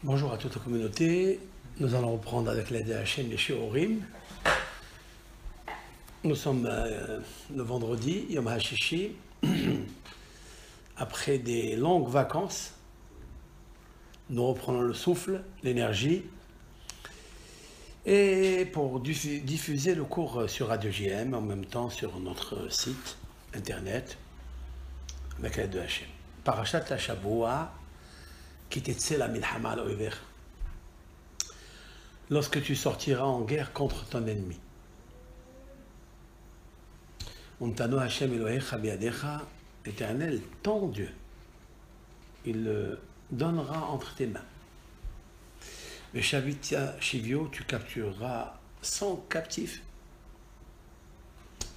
Bonjour à toute la communauté. Nous allons reprendre avec l'aide de la chaîne les Shiurim. Nous sommes le vendredi, Yom HaShishi. Après des longues vacances, nous reprenons le souffle, l'énergie. Et pour diffuser le cours sur Radio JM, en même temps sur notre site internet, avec l'aide de Hachem. Parashat HaShavua, qui t'etse la milhama al-oiver. Lorsque tu sortiras en guerre contre ton ennemi. Untano Hachem Elohecha biadecha, Éternel, ton Dieu, il le donnera entre tes mains. Mais Shavitya Shivio, tu captureras 100 captifs,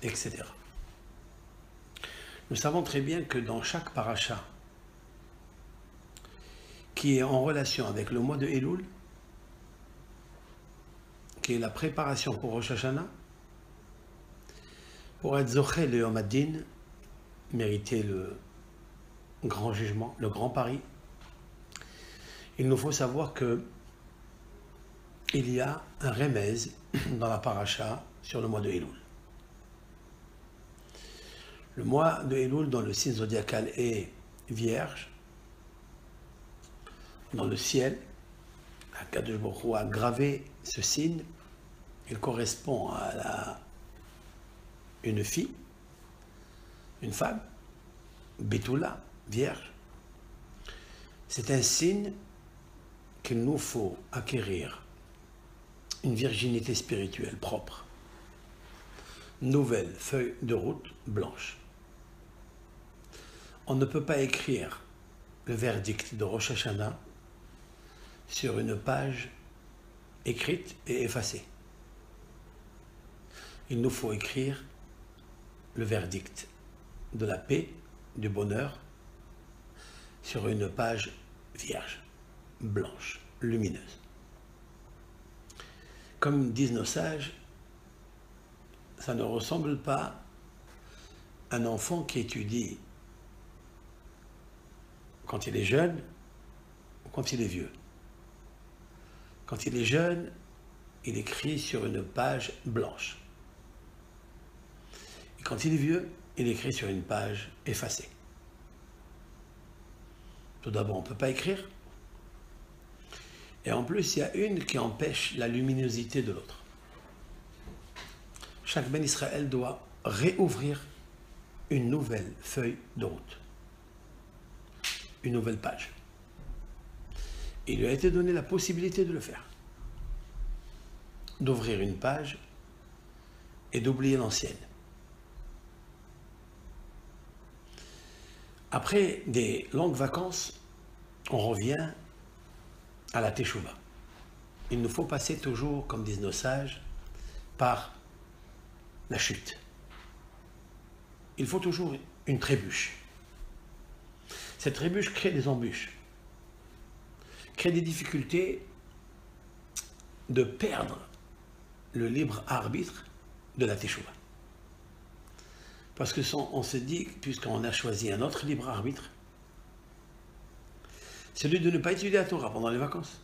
etc. Nous savons très bien que dans chaque paracha qui est en relation avec le mois de Elul, qui est la préparation pour Rosh Hashanah, pour être Zoché le Yom Hadin, mériter le grand jugement, le grand pari, il nous faut savoir que il y a un remez dans la paracha sur le mois de Elul. Le mois de Elul, dont le signe zodiacal est Vierge, dans le ciel, Akadosh Baruch Hu a gravé ce signe. Il correspond à une fille, une femme, Betula, vierge. C'est un signe qu'il nous faut acquérir une virginité spirituelle propre, nouvelle feuille de route blanche. On ne peut pas écrire le verdict de Rosh Hashanah sur une page écrite et effacée. Il nous faut écrire le verdict de la paix, du bonheur, sur une page vierge, blanche, lumineuse. Comme disent nos sages, ça ne ressemble pas à un enfant qui étudie quand il est jeune ou quand il est vieux. Quand il est jeune, il écrit sur une page blanche. Et quand il est vieux, il écrit sur une page effacée. Tout d'abord, on ne peut pas écrire. Et en plus, il y a une qui empêche la luminosité de l'autre. Chaque Ben Israël doit réouvrir une nouvelle feuille de route. Une nouvelle page. Il lui a été donné la possibilité de le faire. D'ouvrir une page et d'oublier l'ancienne. Après des longues vacances, on revient à la Teshuvah. Il nous faut passer toujours, comme disent nos sages, par la chute. Il faut toujours une trébuche. Cette trébuche crée des embûches, crée des difficultés de perdre le libre arbitre de la Teshuvah. Parce que on se dit, puisqu'on a choisi un autre libre arbitre, celui de ne pas étudier la Torah pendant les vacances,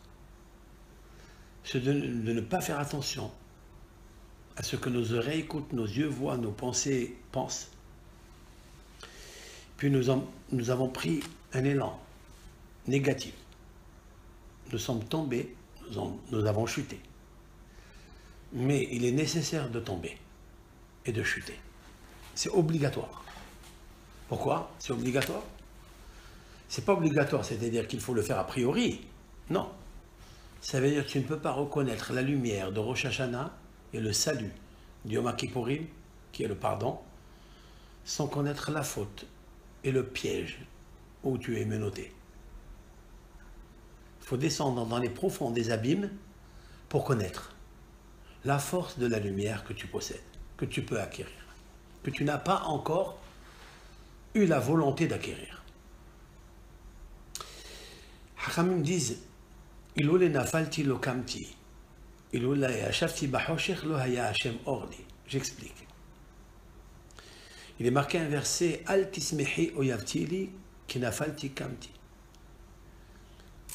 celui de ne pas faire attention à ce que nos oreilles écoutent, nos yeux voient, nos pensées pensent. Puis nous avons pris un élan négatif. Nous sommes tombés, nous avons chuté. Mais il est nécessaire de tomber et de chuter. C'est obligatoire. Pourquoi c'est obligatoire? C'est pas obligatoire, c'est-à-dire qu'il faut le faire a priori. Non. Ça veut dire que tu ne peux pas reconnaître la lumière de Rosh Hashanah et le salut du Yom Kippourim, qui est le pardon, sans connaître la faute et le piège où tu es menotté. Il faut descendre dans les profonds des abîmes pour connaître la force de la lumière que tu possèdes, que tu peux acquérir, que tu n'as pas encore eu la volonté d'acquérir. Hachamim disent Ilole nafalti lo kamti, ilole yashavti bahoshech lo haya Hashem orli. J'explique. Il est marqué un verset Al tismehi oyavtili ki nafalti kamti.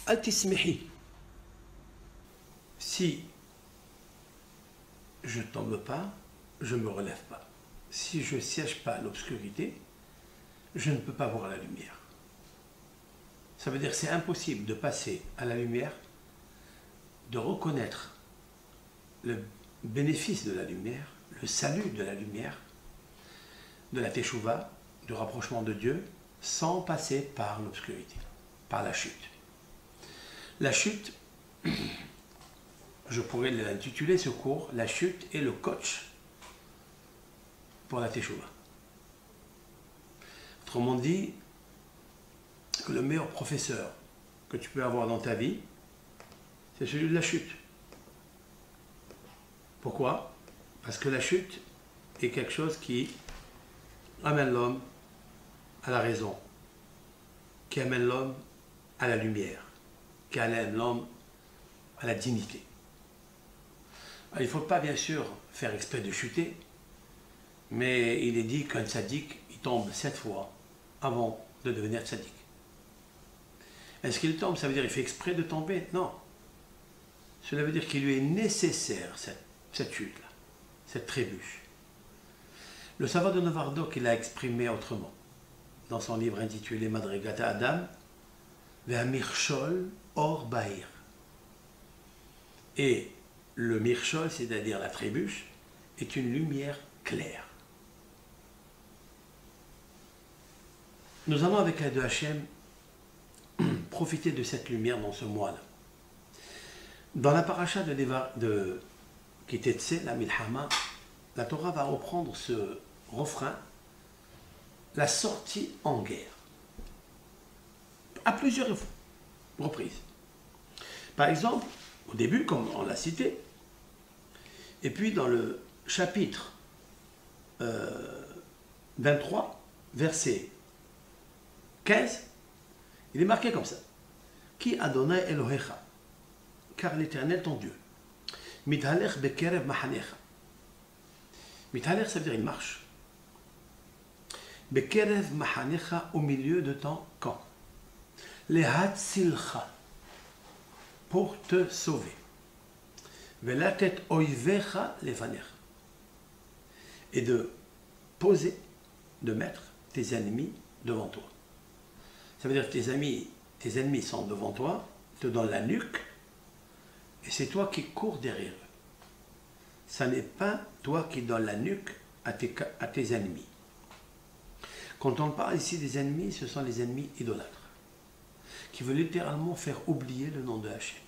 Al tismehi, Si je ne tombe pas, je ne me relève pas. Si je ne siège pas à l'obscurité, je ne peux pas voir la lumière. Ça veut dire que c'est impossible de passer à la lumière, de reconnaître le bénéfice de la lumière, le salut de la lumière, de la teshuva, du rapprochement de Dieu, sans passer par l'obscurité, par la chute. La chute, je pourrais l'intituler ce cours, la chute est le coach pour la teshuva. Autrement dit, que le meilleur professeur que tu peux avoir dans ta vie, c'est celui de la chute. Pourquoi? Parce que la chute est quelque chose qui amène l'homme à la raison, qui amène l'homme à la lumière, qui amène l'homme à la dignité. Alors, il ne faut pas bien sûr faire exprès de chuter, mais il est dit qu'un tzaddik, il tombe 7 fois avant de devenir tzaddik. Est-ce qu'il tombe? Ça veut dire qu'il fait exprès de tomber? Non. Cela veut dire qu'il lui est nécessaire cette chute-là, cette trébuche. Le Sava de Novardok, il l'a exprimé autrement. Dans son livre intitulé Madrigata Adam, Ve'amirchol or bahir. Et le mirchol, c'est-à-dire la trébuche, est une lumière claire. Nous allons avec l'aide de Hachem profiter de cette lumière dans ce mois-là. Dans la paracha de Kitetse, la Milhama, la Torah va reprendre ce refrain, la sortie en guerre, à plusieurs reprises. Par exemple, au début, comme on l'a cité, et puis dans le chapitre 23, verset 15, il est marqué comme ça. Qui Adonai Elohecha, car l'Éternel ton Dieu. Mithalech bekerev mahanecha. Mithalech, ça veut dire il marche. Bekerev mahanecha, au milieu de ton camp. Lehatzilcha, pour te sauver. Velatet oivecha lefanecha. Et de poser, de mettre tes ennemis devant toi. Ça veut dire que tes ennemis sont devant toi, te donnent la nuque, et c'est toi qui cours derrière eux. Ça n'est pas toi qui donnes la nuque à tes ennemis. Quand on parle ici des ennemis, ce sont les ennemis idolâtres, qui veulent littéralement faire oublier le nom de Hachem.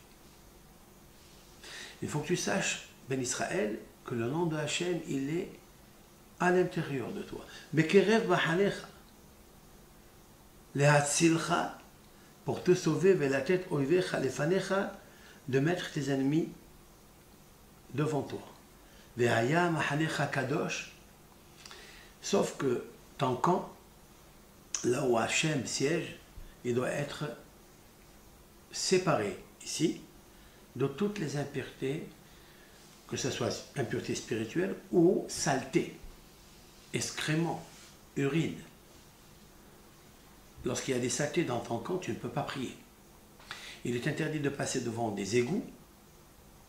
Il faut que tu saches, Ben Israël, que le nom de Hachem, il est à l'intérieur de toi. Bekerev bahanecha. Lehatzilcha, pour te sauver, velatet oivecha lefanecha, de mettre tes ennemis devant toi. Vehaya mahanecha kadosh, sauf que ton camp, là où Hachem siège, il doit être séparé ici de toutes les impuretés, que ce soit impureté spirituelle ou saleté, excréments, urine. Lorsqu'il y a des saletés dans ton camp, tu ne peux pas prier. Il est interdit de passer devant des égouts,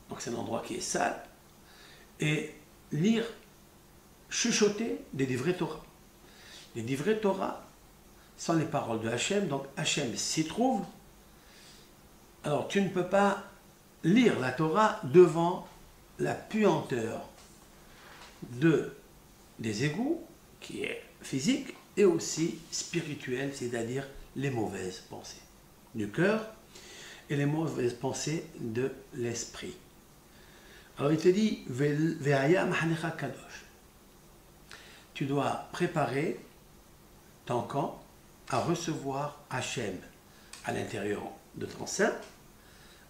donc c'est un endroit qui est sale, et lire, chuchoter des livrets Torah. Les livrets Torah sont les paroles de Hachem, donc Hachem s'y trouve. Alors tu ne peux pas lire la Torah devant la puanteur des égouts, qui est physique, et aussi spirituelle, c'est-à-dire les mauvaises pensées du cœur et les mauvaises pensées de l'esprit. Alors il te dit, Ve'aya mahanecha kadosh. Tu dois préparer ton camp à recevoir Hachem à l'intérieur de ton sein,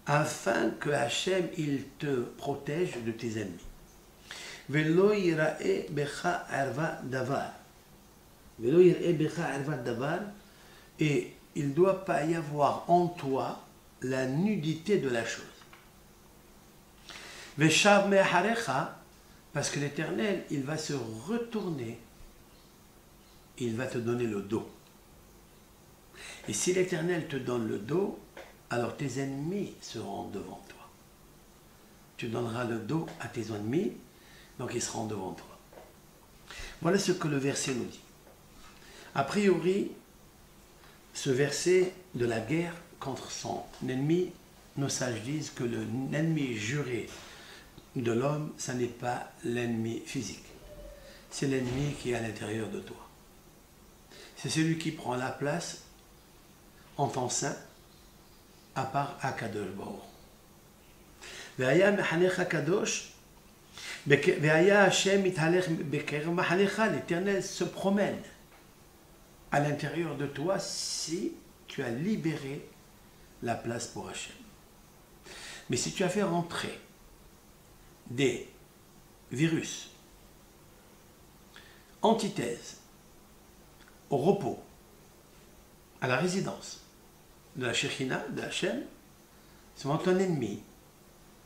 afin que Hachem il te protège de tes ennemis. Velo yira'e becha erva davar. Velo yira'e becha erva davar. Et il ne doit pas y avoir en toi la nudité de la chose. Veshav meharecha, parce que l'Éternel, il va se retourner, il va te donner le dos. Et si l'Éternel te donne le dos, alors tes ennemis seront devant toi. tu donneras le dos à tes ennemis, donc ils seront devant toi. Voilà ce que le verset nous dit. A priori, ce verset de la guerre contre son ennemi, nos sages disent que l'ennemi juré de l'homme, ce n'est pas l'ennemi physique. C'est l'ennemi qui est à l'intérieur de toi. C'est celui qui prend la place en ton sein, à part Akadosh Baruch. L'Éternel se promène à l'intérieur de toi si tu as libéré la place pour Hachem. Mais si tu as fait rentrer des virus, antithèses, au repos, à la résidence de la Shekhinah, de Hachem, c'est ton ennemi.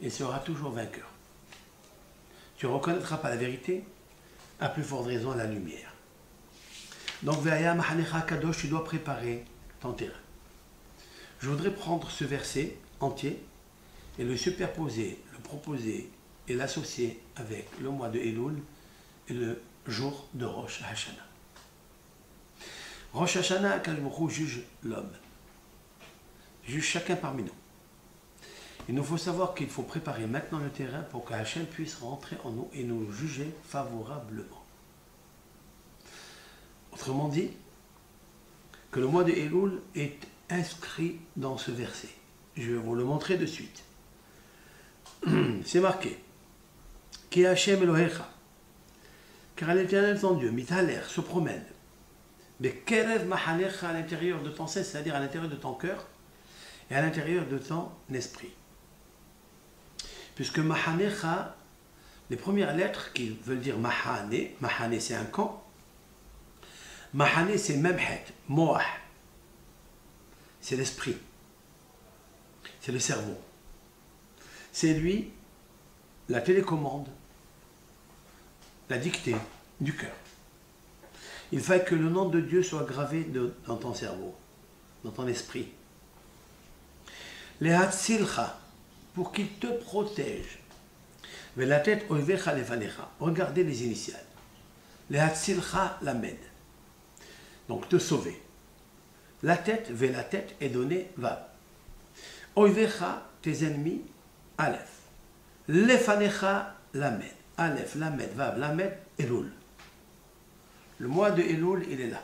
Il sera toujours vainqueur. Tu ne reconnaîtras pas la vérité, à plus forte raison la lumière. Donc, Ve'aya Mahanecha Kadosh, tu dois préparer ton terrain. Je voudrais prendre ce verset entier et le superposer, le proposer et l'associer avec le mois de Elul et le jour de Rosh Hashanah. Rosh Hashanah, Kadosh juge l'homme, juge chacun parmi nous. Il nous faut savoir qu'il faut préparer maintenant le terrain pour que Hachem puisse rentrer en nous et nous juger favorablement. Autrement dit, que le mois de Elul est inscrit dans ce verset. Je vais vous le montrer de suite. C'est marqué. Ki Hachem Elohecha. Car l'Éternel ton Dieu, Mithaler, se promène. Mais Kerev Mahanecha, à l'intérieur de ton sein, c'est-à-dire à l'intérieur de ton cœur et à l'intérieur de ton esprit. Puisque Mahanecha, les premières lettres qui veulent dire Mahane, Mahane c'est un camp, Mahane c'est Memhet, Moah, c'est l'esprit, c'est le cerveau. C'est lui la télécommande, la dictée du cœur. Il faut que le nom de Dieu soit gravé dans ton cerveau, dans ton esprit. Lehatzilcha, pour qu'il te protège. Mais la tête, regardez les initiales. Lehatzilcha lamed. Donc te sauver. La tête, la tête est donnée vav. Oivecha, tes ennemis, aleph. Lefanecha lamed. Aleph, lamed, vav, lamed, elul. Le mois de Elul, il est là.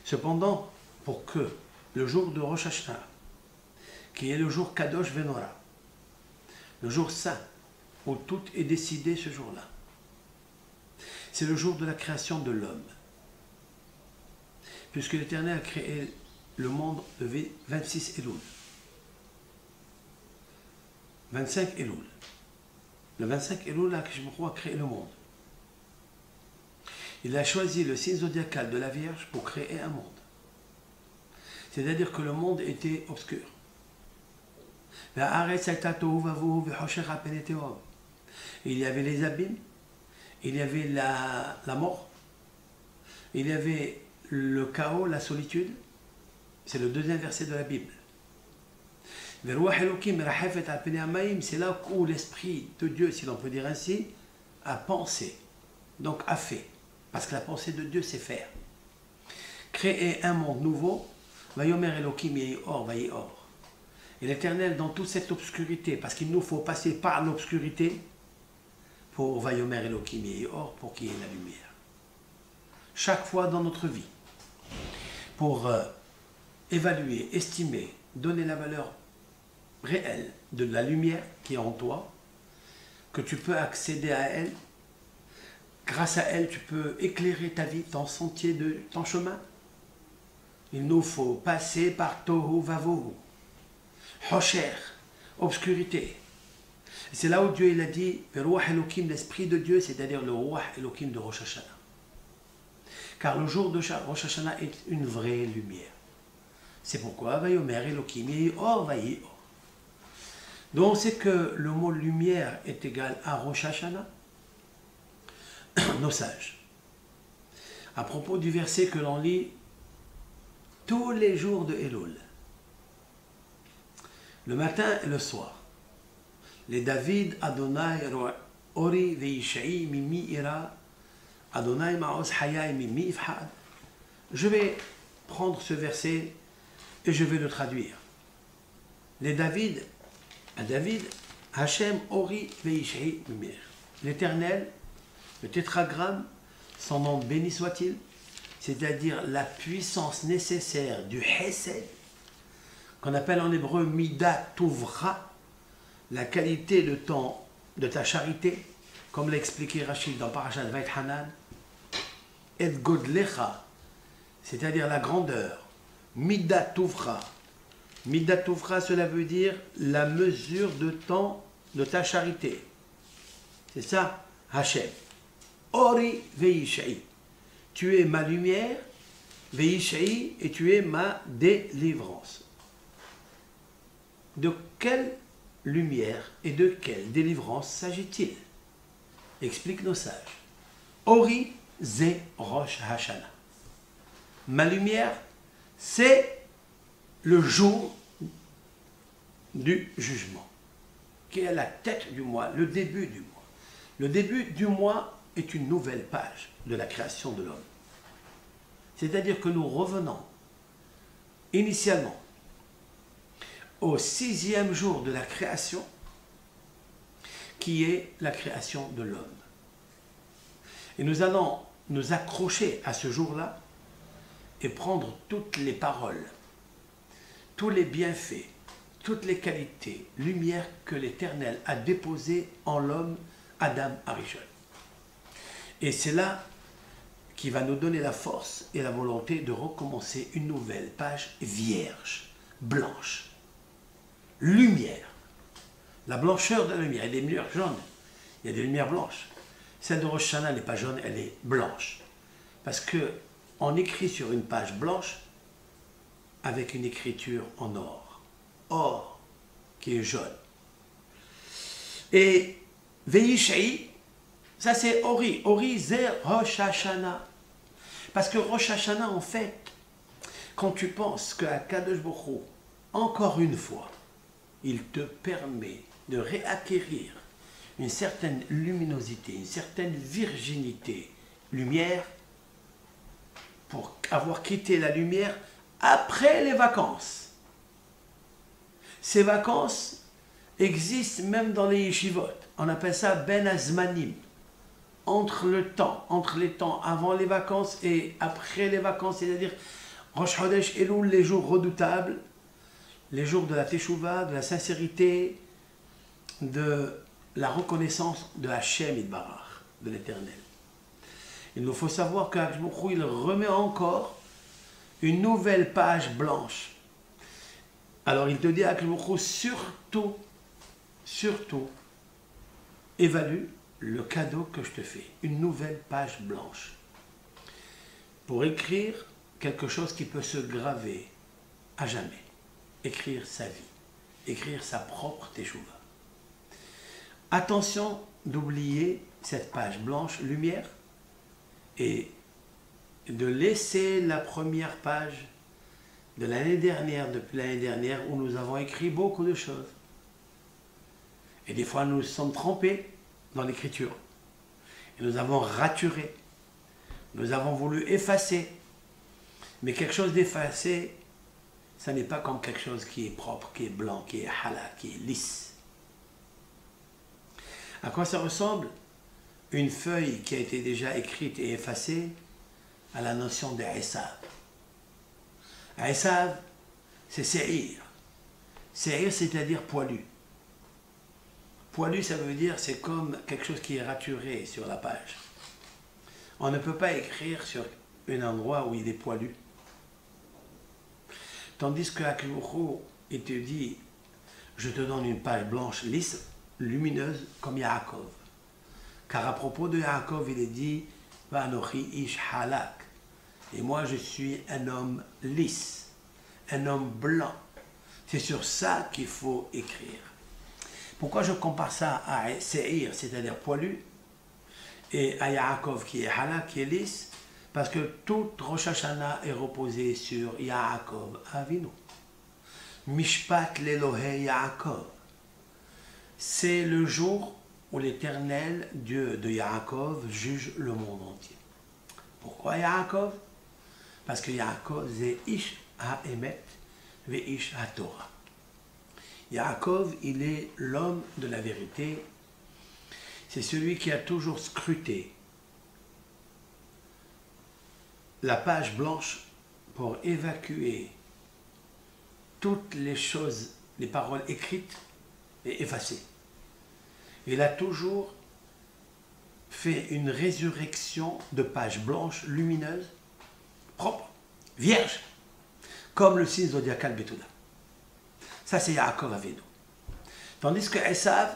Cependant, pour que le jour de Rosh Hashanah, qui est le jour Kadosh Venora, le jour saint, où tout est décidé ce jour-là, c'est le jour de la création de l'homme. Puisque l'Éternel a créé le monde le 26 Elul. 25 Elul. Le 25 Elul, là, que je me crois, a créé le monde. Il a choisi le signe zodiacal de la Vierge pour créer un monde. C'est-à-dire que le monde était obscur. Il y avait les abîmes, il y avait la mort, il y avait le chaos, la solitude. C'est le deuxième verset de la Bible. C'est là où l'Esprit de Dieu, si l'on peut dire ainsi, a pensé, donc a fait. Parce que la pensée de Dieu, c'est faire. Créer un monde nouveau, Vayomer Elohim Yehior Vayior. Et l'Éternel, dans toute cette obscurité, parce qu'il nous faut passer par l'obscurité, pour Vayomer Elohim Yehior, pour qu'il y ait la lumière. Chaque fois dans notre vie, pour évaluer, estimer, donner la valeur réelle de la lumière qui est en toi, que tu peux accéder à elle. Grâce à elle, tu peux éclairer ta vie, ton sentier, ton chemin. Il nous faut passer par Tohu Vavohu, Hosher, obscurité. C'est là où Dieu il a dit, l'Esprit de Dieu, c'est-à-dire le Ruach Elohim de Rosh Hashanah. Car le jour de Rosh Hashanah est une vraie lumière. C'est pourquoi, Vayomer Elohim Yehior Vayior. Donc on sait que le mot lumière est égal à Rosh Hashanah. Nos sages. À propos du verset que l'on lit tous les jours de Elul, le matin et le soir, Les David, Adonai, Ori, Veishai, Mimi, Ira, Adonai, Maos, Hayai, Mimi, Ifhad. Je vais prendre ce verset et je vais le traduire. Les David, à David, Hachem, Ori, Veishai, Mimi. L'Éternel, le tétragramme, son nom béni soit-il, c'est-à-dire la puissance nécessaire du Hesed, qu'on appelle en hébreu Mida Touvra, la qualité de ta charité, comme l'a expliqué Rachid dans Parashat Veit Hanan, et Godlecha, c'est-à-dire la grandeur, Mida Touvra. Mida Touvra, cela veut dire la mesure de ta charité. C'est ça, Hachem. Ori Veishai. Tu es ma lumière, Veishai, et tu es ma délivrance. De quelle lumière et de quelle délivrance s'agit-il? Explique nos sages. Ori ze Rosh Hashana. Ma lumière, c'est le jour du jugement, qui est à la tête du mois, le début du mois. Le début du mois est une nouvelle page de la création de l'homme. C'est-à-dire que nous revenons initialement au 6e jour de la création, qui est la création de l'homme. Et nous allons nous accrocher à ce jour-là et prendre toutes les paroles, tous les bienfaits, toutes les qualités, lumières que l'Éternel a déposées en l'homme Adam Arishon. Et c'est là qui va nous donner la force et la volonté de recommencer une nouvelle page vierge, blanche. Lumière. La blancheur de la lumière. Il y a des lumières jaunes, il y a des lumières blanches. Celle de Rosh Hashanah n'est pas jaune, elle est blanche. Parce qu'on écrit sur une page blanche avec une écriture en or. Or, qui est jaune. Et Veishai, ça c'est Ori. Ori, c'est Rosh Hashanah. Parce que Rosh Hashanah, en fait, quand tu penses qu'à Kadosh Baruch Hu, encore une fois, il te permet de réacquérir une certaine luminosité, une certaine virginité, lumière, pour avoir quitté la lumière après les vacances. Ces vacances existent même dans les yeshivot. On appelle ça Ben Azmanim. Entre les temps avant les vacances et après les vacances, c'est-à-dire Rosh Chodesh Elul, les jours redoutables, les jours de la Teshuvah, de la sincérité, de la reconnaissance de Hachem Yitbarach, de l'Éternel. Il nous faut savoir qu'Hakadosh Baruch Hu, il remet encore une nouvelle page blanche. Alors il te dit, Hakadosh Baruch Hu, surtout, évalue le cadeau que je te fais, une nouvelle page blanche, pour écrire quelque chose qui peut se graver à jamais, écrire sa vie, écrire sa propre teshuva. Attention d'oublier cette page blanche, lumière, et de laisser la première page de l'année dernière, depuis l'année dernière, où nous avons écrit beaucoup de choses. Et des fois, nous nous sommes trompés dans l'écriture. Et nous avons raturé. Nous avons voulu effacer. Mais quelque chose d'effacé, ça n'est pas comme quelque chose qui est propre, qui est blanc, qui est halal, qui est lisse. À quoi ça ressemble? Une feuille qui a été déjà écrite et effacée à la notion de Esav. Esav, c'est Seir. Seir, c'est-à-dire poilu. Poilu, ça veut dire c'est comme quelque chose qui est raturé sur la page. On ne peut pas écrire sur un endroit où il est poilu. Tandis que Hakadosh Baruch Hu, il te dit, je te donne une page blanche, lisse, lumineuse, comme Yaakov. Car à propos de Yaakov, il est dit, Va'anochi ish halak. Et moi, je suis un homme lisse, un homme blanc. C'est sur ça qu'il faut écrire. Pourquoi je compare ça à Seir, c'est-à-dire poilu, et à Yaakov qui est halak, qui est lisse? Parce que toute Rosh Hashanah est reposée sur Yaakov Avinu. Mishpat l'Elohei Yaakov. c'est le jour où l'Éternel, Dieu de Yaakov, juge le monde entier. Pourquoi Yaakov? Parce que Yaakov, c'est Ish ha-Emet ve Ish ha-Torah. Yaakov, il est l'homme de la vérité. C'est celui qui a toujours scruté la page blanche pour évacuer toutes les choses, les paroles écrites et effacées. Il a toujours fait une résurrection de pages blanches, lumineuses, propres, vierges, comme le signe zodiacal Betouda. Ça, c'est Yaakov Avinu. Tandis que Esav,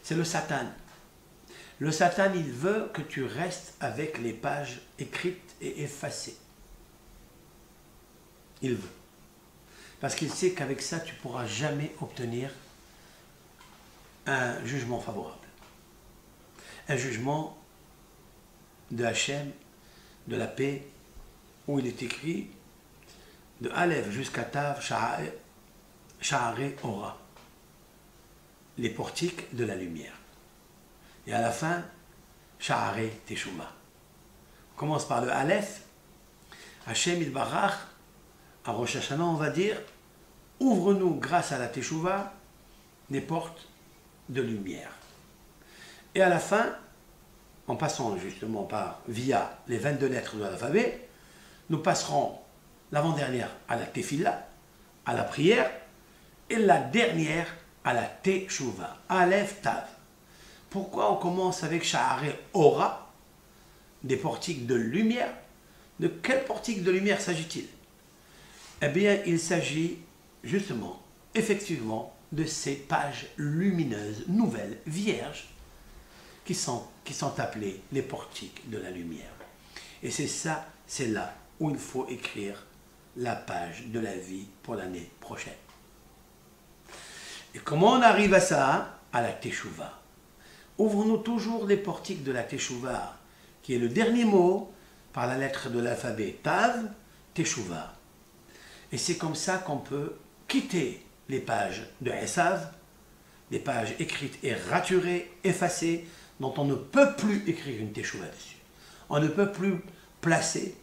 c'est le Satan. Le Satan, il veut que tu restes avec les pages écrites et effacées. Il veut. Parce qu'il sait qu'avec ça, tu ne pourras jamais obtenir un jugement favorable. Un jugement de Hachem, de la paix, où il est écrit de Aleph jusqu'à Tav, Sha'are Ora, les portiques de la lumière. Et à la fin, Sha'are Teshuvah. On commence par le Aleph. Hachem il-Barach, à Rosh Hashanah, on va dire, ouvre-nous grâce à la Teshuvah des portes de lumière. Et à la fin, en passant justement via les 22 lettres de l'alphabet, nous passerons l'avant-dernière à la Tefillah, à la prière, et la dernière à la Teshuvah, Aleph Tav. Pourquoi on commence avec Sha'are Ora, des portiques de lumière? De quel portique de lumière s'agit-il? Eh bien, il s'agit justement, effectivement, de ces pages lumineuses, nouvelles, vierges, qui sont appelées les portiques de la lumière. Et c'est là où il faut écrire la page de la vie pour l'année prochaine. Et comment on arrive à ça? À la Teshuvah. Ouvrons-nous toujours les portiques de la Teshuvah, qui est le dernier mot par la lettre de l'alphabet Tav, Teshuvah. Et c'est comme ça qu'on peut quitter les pages de Esav, des pages écrites et raturées, effacées, dont on ne peut plus écrire une Teshuvah dessus. On ne peut plus placer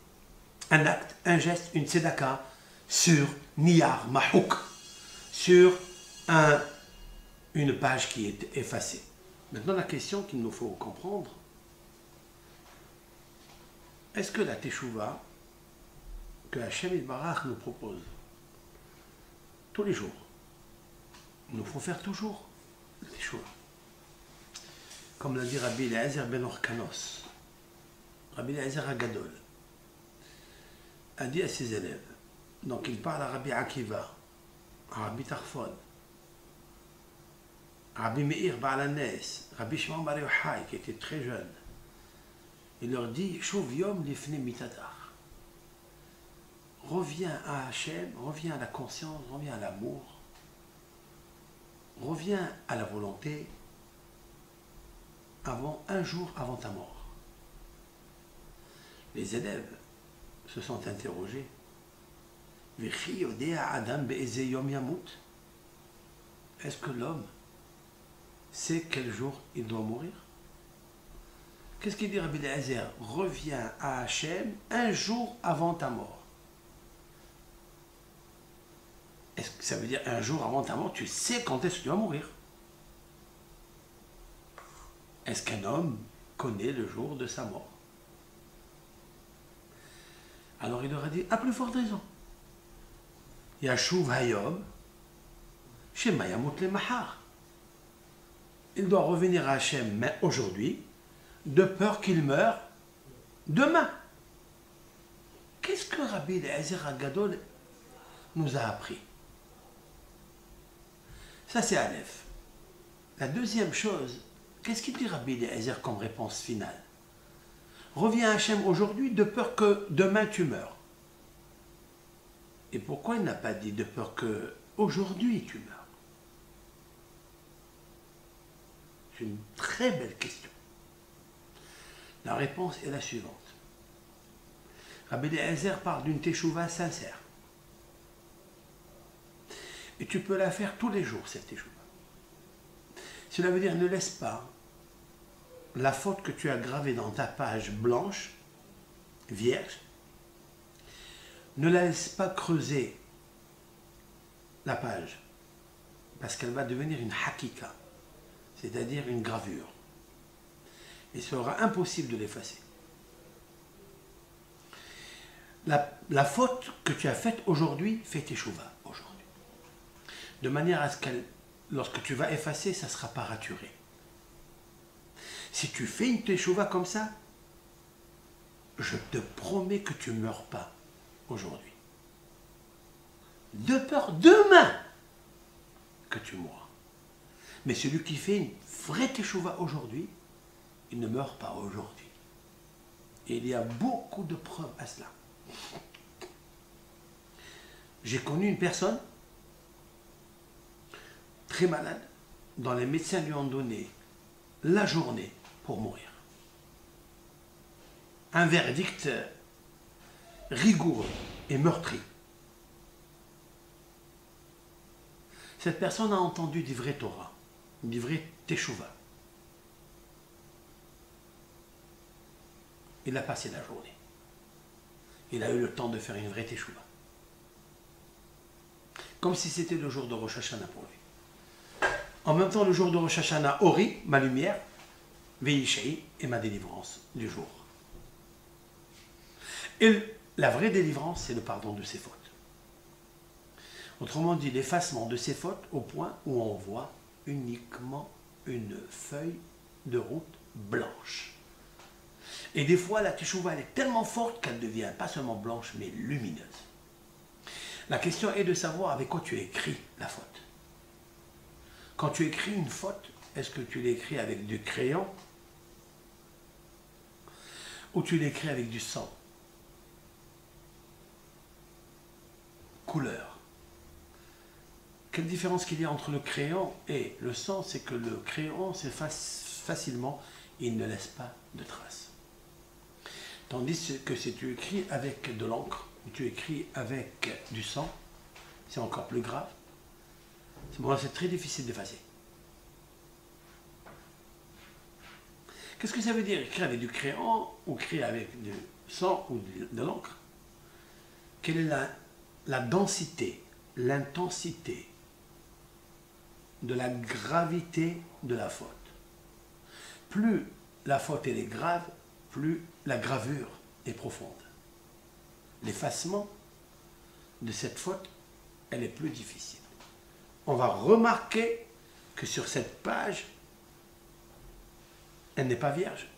un acte, un geste, une tzedaka sur Niyar Mahouk, sur une page qui est effacée. Maintenant, la question qu'il nous faut comprendre, est-ce que la Teshuvah que Hachem Yitbarach nous propose tous les jours, il nous faut faire toujours la Teshuvah? Comme l'a dit Rabbi Eliezer ben Orkanos, Rabbi Eliezer Agadol, a dit à ses élèves, donc il parle à Rabbi Akiva, à Rabbi Tarfon, Rabbi Meir Baal HaNes, Rabbi Shimon Bar Yochai, qui était très jeune, il leur dit, Shuv Yom Lifnei Mitadar. Reviens à Hachem, reviens à la conscience, reviens à l'amour, reviens à la volonté un jour avant ta mort. Les élèves se sont interrogés. Est-ce que l'homme sait quel jour il doit mourir? Qu'est-ce qu'il dit Rabbi Eliezer? Reviens à Hachem un jour avant ta mort. Est-ce que ça veut dire un jour avant ta mort, tu sais quand est-ce que tu vas mourir? Est-ce qu'un homme connaît le jour de sa mort? Alors il leur a dit, à plus forte raison. Yashuv Hayom, Shema Yamut le Mahar. Il doit revenir à Hachem aujourd'hui, de peur qu'il meure demain. Qu'est-ce que Rabbi Eliezer Agadol nous a appris? Ça c'est Aleph. La deuxième chose, qu'est-ce qu'il dit Rabbi Eliezer comme réponse finale? Reviens à Hachem aujourd'hui de peur que demain tu meurs. Et pourquoi il n'a pas dit de peur que aujourd'hui tu meurs? C'est une très belle question. La réponse est la suivante. Rabbi Eliezer parle d'une teshuva sincère. Et tu peux la faire tous les jours, cette teshuva. Cela veut dire ne laisse pas la faute que tu as gravée dans ta page blanche, vierge, ne la laisse pas creuser la page, parce qu'elle va devenir une hakika, c'est-à-dire une gravure. Il sera impossible de l'effacer. La faute que tu as faite aujourd'hui, fais teshuva aujourd'hui. De manière à ce qu'elle, lorsque tu vas effacer, ça ne sera pas raturé. Si tu fais une teshuva comme ça, je te promets que tu ne meurs pas aujourd'hui. De peur demain que tu mourras. Mais celui qui fait une vraie teshuva aujourd'hui, il ne meurt pas aujourd'hui. Et il y a beaucoup de preuves à cela. J'ai connu une personne très malade, dont les médecins lui ont donné la journée pour mourir. Un verdict rigoureux et meurtri. Cette personne a entendu du vrai Torah, du vrai Teshuva. Il a passé la journée. Il a eu le temps de faire une vraie Teshuva. Comme si c'était le jour de Rosh Hashanah pour lui. En même temps, le jour de Rosh Hashanah, Ori, ma lumière, Veishei, et ma délivrance du jour. Et la vraie délivrance, c'est le pardon de ses fautes. Autrement dit, l'effacement de ses fautes au point où on voit uniquement une feuille de route blanche. Et des fois, la teshuva, elle est tellement forte qu'elle devient pas seulement blanche, mais lumineuse. La question est de savoir avec quoi tu écris la faute. Quand tu écris une faute, est-ce que tu l'écris avec du crayon ou tu l'écris avec du sang? Couleur. Quelle différence qu'il y a entre le crayon et le sang, c'est que le crayon s'efface facilement et il ne laisse pas de traces. Tandis que si tu écris avec de l'encre, ou tu écris avec du sang, c'est encore plus grave. C'est très difficile d'effacer. Qu'est-ce que ça veut dire écrire avec du crayon ou écrire avec du sang ou de l'encre? Quelle est la densité, l'intensité de la gravité de la faute? Plus la faute elle est grave, plus la gravure est profonde. L'effacement de cette faute, elle est plus difficile. On va remarquer que sur cette page, elle n'est pas vierge,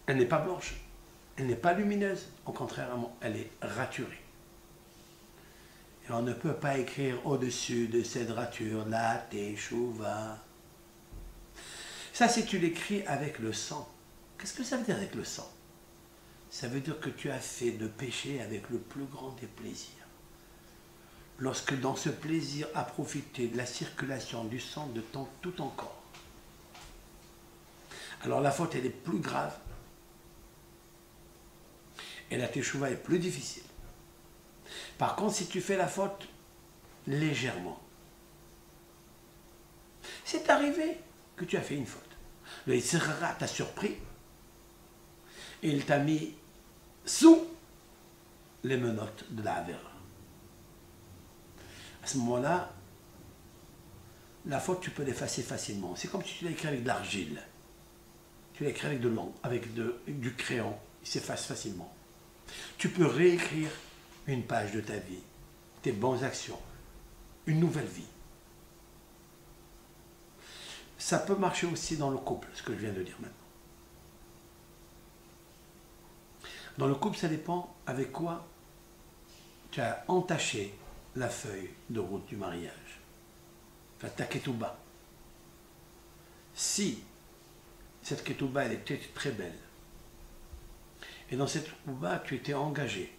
elle n'est pas blanche, elle n'est pas lumineuse. Au contraire, elle est raturée. Et on ne peut pas écrire au-dessus de cette rature la teshuva. Ça, si tu l'écris avec le sang, qu'est-ce que ça veut dire avec le sang? Ça veut dire que tu as fait le péché avec le plus grand des plaisirs. Lorsque dans ce plaisir a profité de la circulation du sang de tout ton corps. Alors la faute, elle est plus grave. Et la teshuva est plus difficile. Par contre, si tu fais la faute légèrement, c'est arrivé que tu as fait une faute. Le Yetzer Hara t'a surpris et il t'a mis sous les menottes de la Avera. À ce moment-là, la faute, tu peux l'effacer facilement. C'est comme si tu l'as écrit avec de l'argile. Tu l'as écrit avec de l'encre, avec du crayon. Il s'efface facilement. Tu peux réécrire une page de ta vie, tes bonnes actions, une nouvelle vie. Ça peut marcher aussi dans le couple, ce que je viens de dire maintenant. Dans le couple, ça dépend avec quoi tu as entaché la feuille de route du mariage. Enfin, ta ketouba. Si cette ketouba, elle était très belle, et dans cette ketouba, tu étais engagé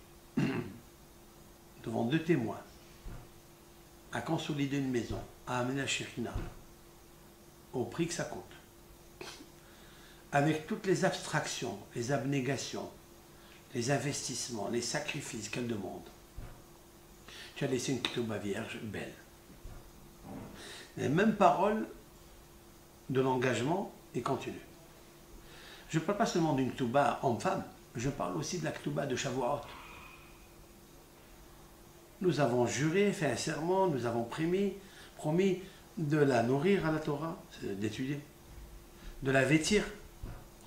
devant 2 témoins à consolider une maison, à amener la Shekhinah, au prix que ça coûte, avec toutes les abstractions, les abnégations, les investissements, les sacrifices qu'elle demande. Tu as laissé une ketouba vierge, belle. Les mêmes paroles de l'engagement est continu. Je ne parle pas seulement d'une Ktouba homme-femme, je parle aussi de la Ktouba de Shavuot. Nous avons juré, fait un serment, nous avons promis de la nourrir à la Torah, d'étudier, de la vêtir,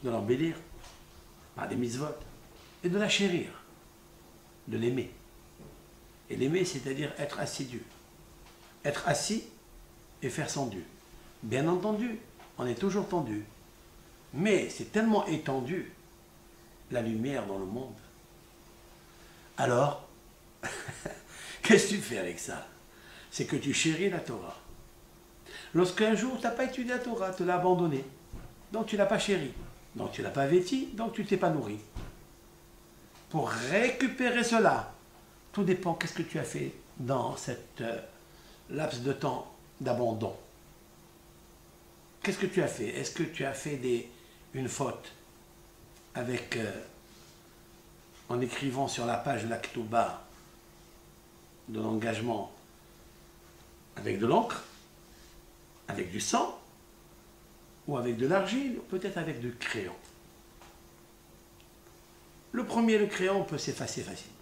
de l'embellir par des mitzvot, et de la chérir, de l'aimer. Et l'aimer, c'est-à-dire être assidu. Être assis et faire son dû. Bien entendu, on est toujours tendu. Mais c'est tellement étendu, la lumière dans le monde. Alors, qu'est-ce que tu fais avec ça? C'est que tu chéris la Torah. Lorsqu'un jour, tu n'as pas étudié la Torah, tu l'as abandonnée. Donc tu ne l'as pas chérie. Donc tu ne l'as pas vêtie, donc tu ne t'es pas nourri. Pour récupérer cela, tout dépend qu'est-ce que tu as fait dans cette laps de temps d'abandon. Qu'est-ce que tu as fait? Est-ce que tu as fait une faute avec, en écrivant sur la page de la Ktouba de l'engagement avec de l'encre, avec du sang, ou avec de l'argile, ou peut-être avec du crayon? Le premier, le crayon, peut s'effacer facilement.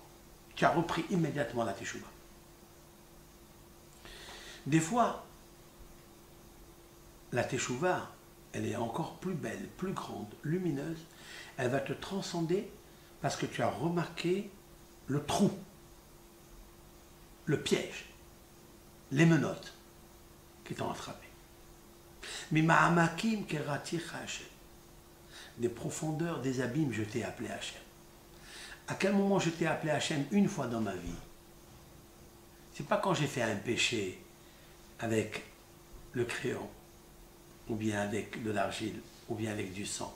Tu as repris immédiatement la teshuva. Des fois, la teshuva, elle est encore plus belle, plus grande, lumineuse. Elle va te transcender parce que tu as remarqué le trou, le piège, les menottes qui t'ont attrapé. Mais ma'amakim kerati Hashem, des profondeurs, des abîmes, je t'ai appelé Hashem. À quel moment je t'ai appelé Hashem une fois dans ma vie? C'est pas quand j'ai fait un péché avec le crayon, ou bien avec de l'argile, ou bien avec du sang.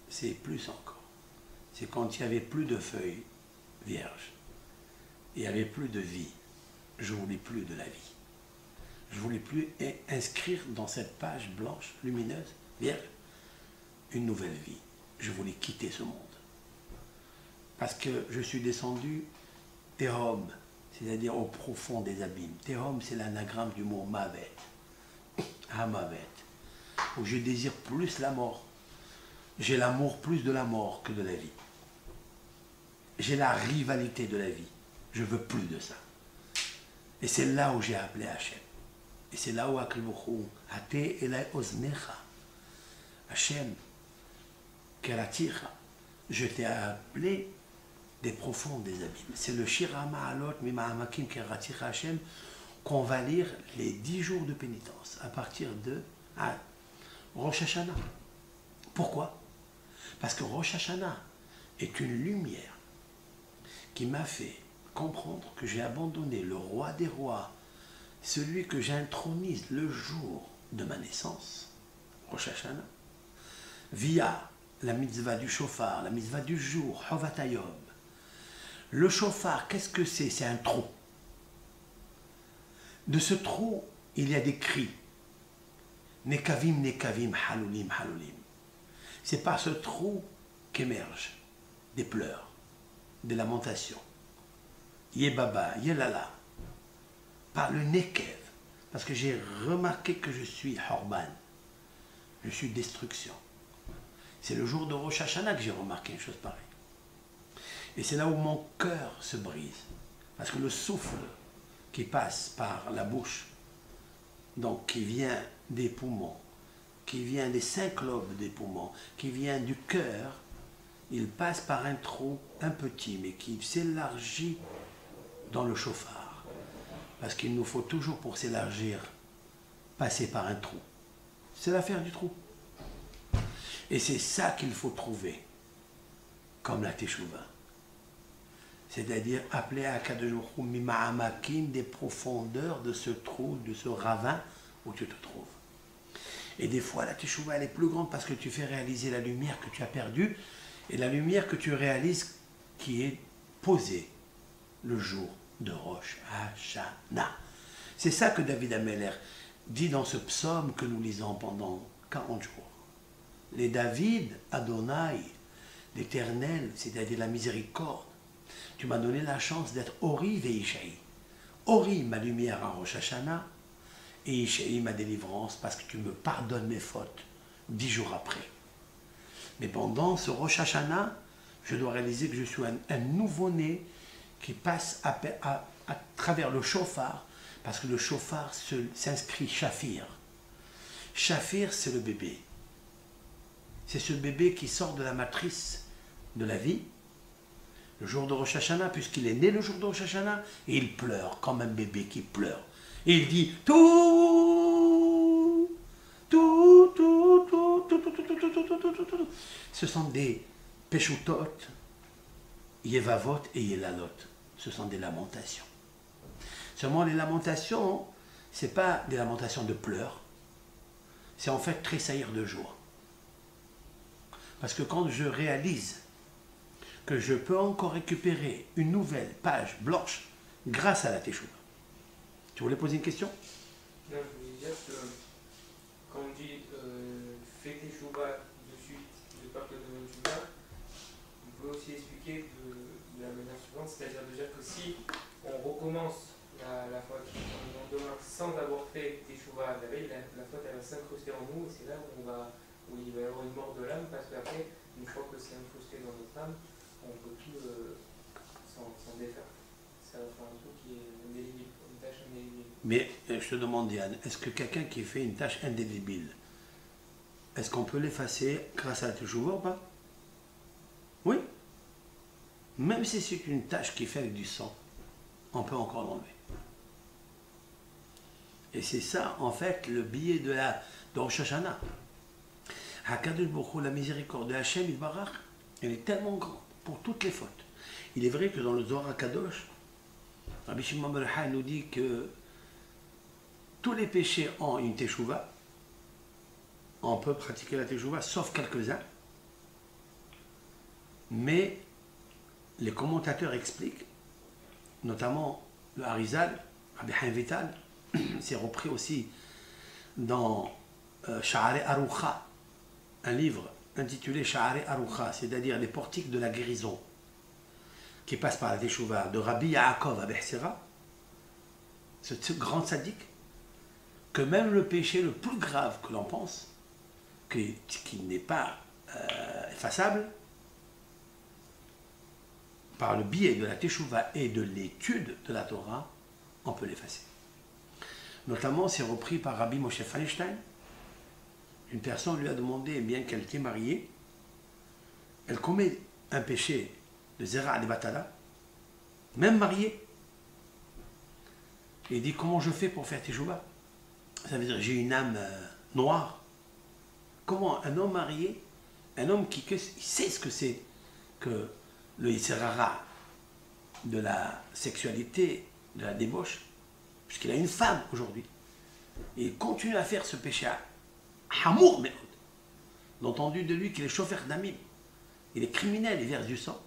C'est plus encore. C'est quand il n'y avait plus de feuilles vierges, il n'y avait plus de vie. Je ne voulais plus de la vie. Je ne voulais plus inscrire dans cette page blanche, lumineuse, vierge, une nouvelle vie. Je voulais quitter ce monde. Parce que je suis descendu Tehom, c'est-à-dire au profond des abîmes. Tehom, c'est l'anagramme du mot Mavet, Hamavet, où je désire plus la mort. J'ai l'amour plus de la mort que de la vie. J'ai la rivalité de la vie. Je veux plus de ça. Et c'est là où j'ai appelé Hachem. Et c'est là où Akribuchou, Hate Elai Oznecha, Hachem, Keraticha, je t'ai appelé des profonds des abîmes. C'est le Shirama Alot Mima'amakim Keraticha Hachem qu'on va lire les 10 jours de pénitence à partir de Rosh Hashanah. Pourquoi? Parce que Rosh Hashanah est une lumière qui m'a fait comprendre que j'ai abandonné le roi des rois, celui que j'intronise le jour de ma naissance, Rosh Hashanah, via la mitzvah du shofar, la mitzvah du jour, Chovat Hayom. Le shofar, qu'est-ce que c'est? C'est un trou. De ce trou, il y a des cris. Nekavim, nekavim, halulim, halulim. C'est par ce trou qu'émergent des pleurs, des lamentations. Yebaba, yelala. Par le nekev. Parce que j'ai remarqué que je suis horban. Je suis destruction. C'est le jour de Rosh Hashanah que j'ai remarqué une chose pareille. Et c'est là où mon cœur se brise. Parce que le souffle qui passe par la bouche, donc qui vient des poumons, qui vient des 5 lobes des poumons, qui vient du cœur, il passe par un trou un petit, mais qui s'élargit dans le chauffard. Parce qu'il nous faut toujours, pour s'élargir, passer par un trou. C'est l'affaire du trou. Et c'est ça qu'il faut trouver, comme la Teshuvah. C'est-à-dire appeler à Akadosh Baruch Hu Mima'amakim, des profondeurs de ce trou, de ce ravin où tu te trouves. Et des fois, la Teshuvah, elle est plus grande parce que tu fais réaliser la lumière que tu as perdue et la lumière que tu réalises qui est posée le jour de Rosh Hashanah. C'est ça que David Ameller dit dans ce psaume que nous lisons pendant 40 jours. Les David, Adonai, l'Éternel, c'est-à-dire la miséricorde. Tu m'as donné la chance d'être Ori Veishaï. Ori, ma lumière à Rosh Hashanah, et chérit ma délivrance parce que tu me pardonnes mes fautes 10 jours après. Mais pendant ce Rosh Hashanah, je dois réaliser que je suis un nouveau-né qui passe à travers le chauffard, parce que le chauffard s'inscrit Shafir. Shafir, c'est le bébé. C'est ce bébé qui sort de la matrice de la vie, le jour de Rosh Hashanah, puisqu'il est né le jour de Rosh Hashanah, et il pleure comme un bébé qui pleure. Et il dit tout. Ce sont des peshutot, yevavot et yelalot. Ce sont des lamentations. Seulement les lamentations, ce n'est pas des lamentations de pleurs, c'est en fait tressaillir de joie. Parce que quand je réalise que je peux encore récupérer une nouvelle page blanche grâce à la teshuva. Tu voulais poser une question? Non, je voulais dire que quand on dit fais teshuva de suite, de peur que de teshuva, on peut aussi expliquer de la manière suivante, c'est-à-dire de dire que si on recommence la faute le lendemain sans avoir fait teshuva la veille, la faute elle va s'incruster en nous et c'est là où il va y avoir une mort de l'âme parce qu'après, une fois que c'est incrusté dans notre âme, on ne peut plus s'en défaire. Ça va faire un truc qui est indélébile, une tâche indélébile. Mais je te demande, Diane, est-ce que quelqu'un qui fait une tâche indélébile, est-ce qu'on peut l'effacer grâce à la teshuva ou pas? Oui. Même si c'est une tâche qui fait avec du sang, on peut encore l'enlever. Et c'est ça, en fait, le billet de Rosh Hashanah. HaKadosh Baruch Hu, la miséricorde de Hachem Yitbarach, elle est tellement grande pour toutes les fautes. Il est vrai que dans le Zohar HaKadosh, Rabbi Shimon bar Yochai nous dit que tous les péchés ont une teshuva. On peut pratiquer la teshuva, sauf quelques-uns. Mais les commentateurs expliquent, notamment le Harizal, Rabbi Chaim Vital, c'est repris aussi dans Sha'arei Arucha, un livre intitulé Sha'arei Arucha, c'est-à-dire les portiques de la guérison, qui passe par la teshuva de Rabbi Yaakov Abehsera, ce grand sadique, que même le péché le plus grave que l'on pense, qui n'est pas effaçable, par le biais de la teshuva et de l'étude de la Torah, on peut l'effacer. Notamment, c'est repris par Rabbi Moshe Feinstein. Une personne lui a demandé, bien qu'elle était mariée, elle commet un péché de Zera de Batala, même mariée. Et il dit, comment je fais pour faire teshuva? Ça veut dire, j'ai une âme noire. Comment un homme marié, un homme qui sait ce que c'est que le Yitzhara de la sexualité, de la débauche, puisqu'il a une femme aujourd'hui, et il continue à faire ce péché à Hamour Me'od. On a entendu de lui qu'il est chauffeur d'amim, il est criminel, il verse du sang.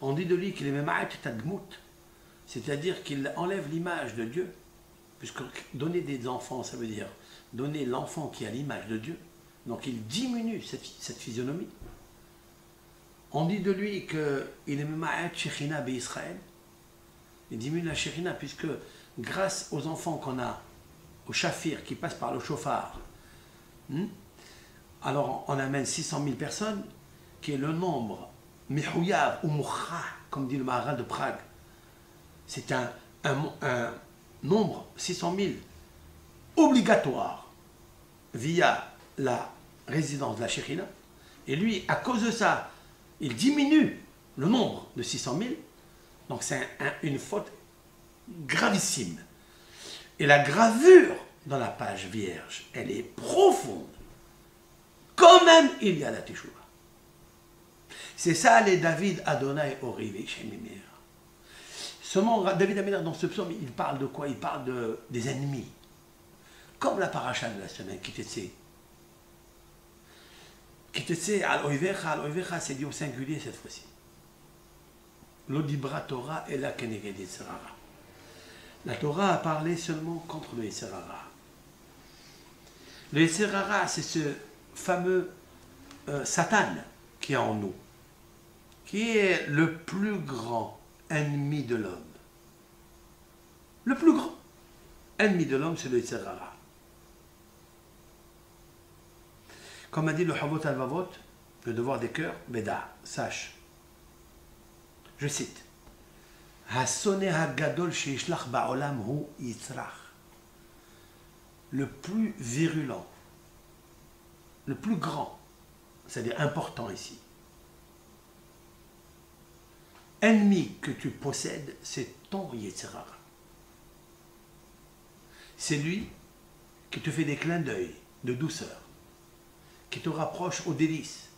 On dit de lui qu'il est Mema'at Tadmut, c'est-à-dire qu'il enlève l'image de Dieu, puisque donner des enfants, ça veut dire donner l'enfant qui a l'image de Dieu, donc il diminue cette physionomie. On dit de lui qu'il est Mema'at Shechina Israël, il diminue la Shechina, puisque grâce aux enfants qu'on a, au Shafir qui passe par le chauffard, alors on amène 600 000 personnes, qui est le nombre Mihouyav ou Moucha, comme dit le Maharal de Prague. C'est un nombre, 600 000, obligatoire, via la résidence de la Shekhinah. Et lui, à cause de ça, il diminue le nombre de 600 000. Donc c'est une faute gravissime. Et la gravure dans la page vierge, elle est profonde. Quand même, il y a la teshuva. C'est ça les David Adonai Orivé Shemimir. Seulement, David Améler, dans ce psaume, il parle de quoi? Il parle des ennemis. Comme la paracha de la semaine, qui te sait. Qui te sait, al-Oivecha, c'est dit au singulier cette fois-ci. L'Odibra Torah est la Keneged Yitzhara. La Torah a parlé seulement contre le Yitzhara. Le Yitzhara, c'est ce fameux Satan qui est en nous, qui est le plus grand ennemi de l'homme. Le plus grand ennemi de l'homme, c'est le Yetzer Hara. Comme a dit le Havot al-Vavot, le devoir des cœurs, Beda, sache. Je cite. Hasone hagadol sheishlach ba'olam hu yitzrach. Le plus virulent, le plus grand, c'est-à-dire important ici. Ennemi que tu possèdes, c'est ton Yetzer Hara. C'est lui qui te fait des clins d'œil de douceur, qui te rapproche aux délices,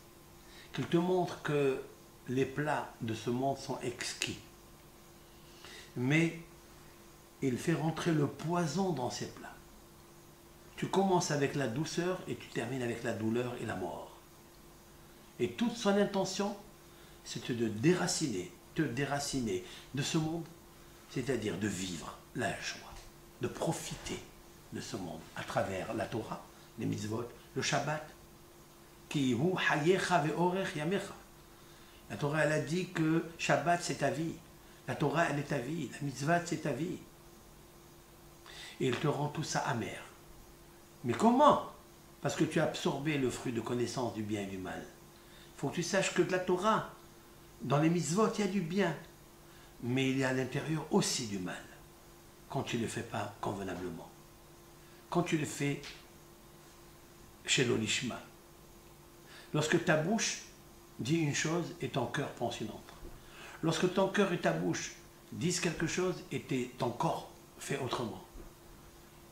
qui te montre que les plats de ce monde sont exquis. Mais il fait rentrer le poison dans ces plats. Tu commences avec la douceur et tu termines avec la douleur et la mort. Et toute son intention, c'est de te déraciner de ce monde, c'est-à-dire de vivre la joie, de profiter de ce monde à travers la Torah, les mitzvot, le Shabbat, qui hu hayecha ve'orech yamecha. La Torah, elle a dit que Shabbat, c'est ta vie. La Torah, elle est ta vie. La mitzvah, c'est ta vie. Et il te rend tout ça amer. Mais comment? Parce que tu as absorbé le fruit de connaissance du bien et du mal. Il faut que tu saches que de la Torah, dans les mitzvot, il y a du bien. Mais il y a à l'intérieur aussi du mal. Quand tu ne le fais pas convenablement. Quand tu le fais chez l'olishma. Lorsque ta bouche dit une chose et ton cœur pense une autre. Lorsque ton cœur et ta bouche disent quelque chose et ton corps fait autrement.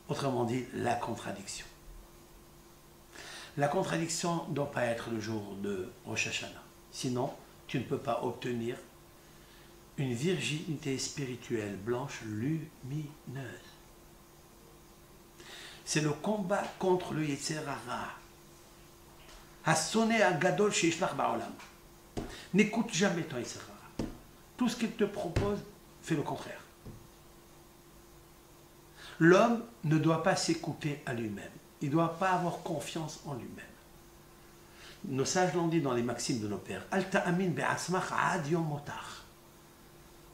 Autrement dit, la contradiction. La contradiction ne doit pas être le jour de Rosh Hashanah. Sinon, tu ne peux pas obtenir une virginité spirituelle blanche lumineuse. C'est le combat contre le Yetzer Hara. Hassoné agadol sheishlach ba'olam. N'écoute jamais ton Yetzer Hara. Tout ce qu'il te propose, fais le contraire. L'homme ne doit pas s'écouter à lui-même. Il ne doit pas avoir confiance en lui-même. Nos sages l'ont dit dans les maximes de nos pères. Al ta'amin be'asmach ad yom motach.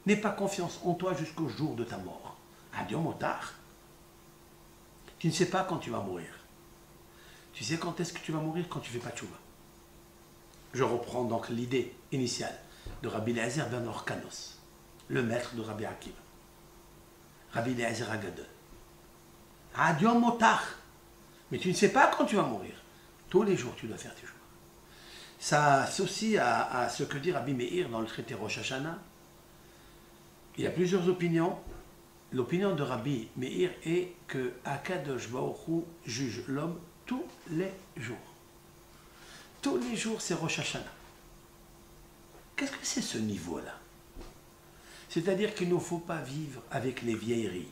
N'aie pas confiance en toi jusqu'au jour de ta mort. Ad yom motach. Tu ne sais pas quand tu vas mourir. Tu sais quand est-ce que tu vas mourir? Quand tu ne fais pas tchouva. Je reprends donc l'idée initiale de Rabbi Eliezer ben Orkanos, le maître de Rabbi Akiva. Rabbi Eliezer Agadol. Ad yom motach. Mais tu ne sais pas quand tu vas mourir. Tous les jours, tu dois faire tes jours. Ça associe à ce que dit Rabbi Meir dans le traité Rosh Hashanah. Il y a plusieurs opinions. L'opinion de Rabbi Meir est que Akadosh Baruch Hu juge l'homme tous les jours. Tous les jours, c'est Rosh Hashanah. Qu'est-ce que c'est ce niveau-là? C'est-à-dire qu'il ne faut pas vivre avec les vieilleries,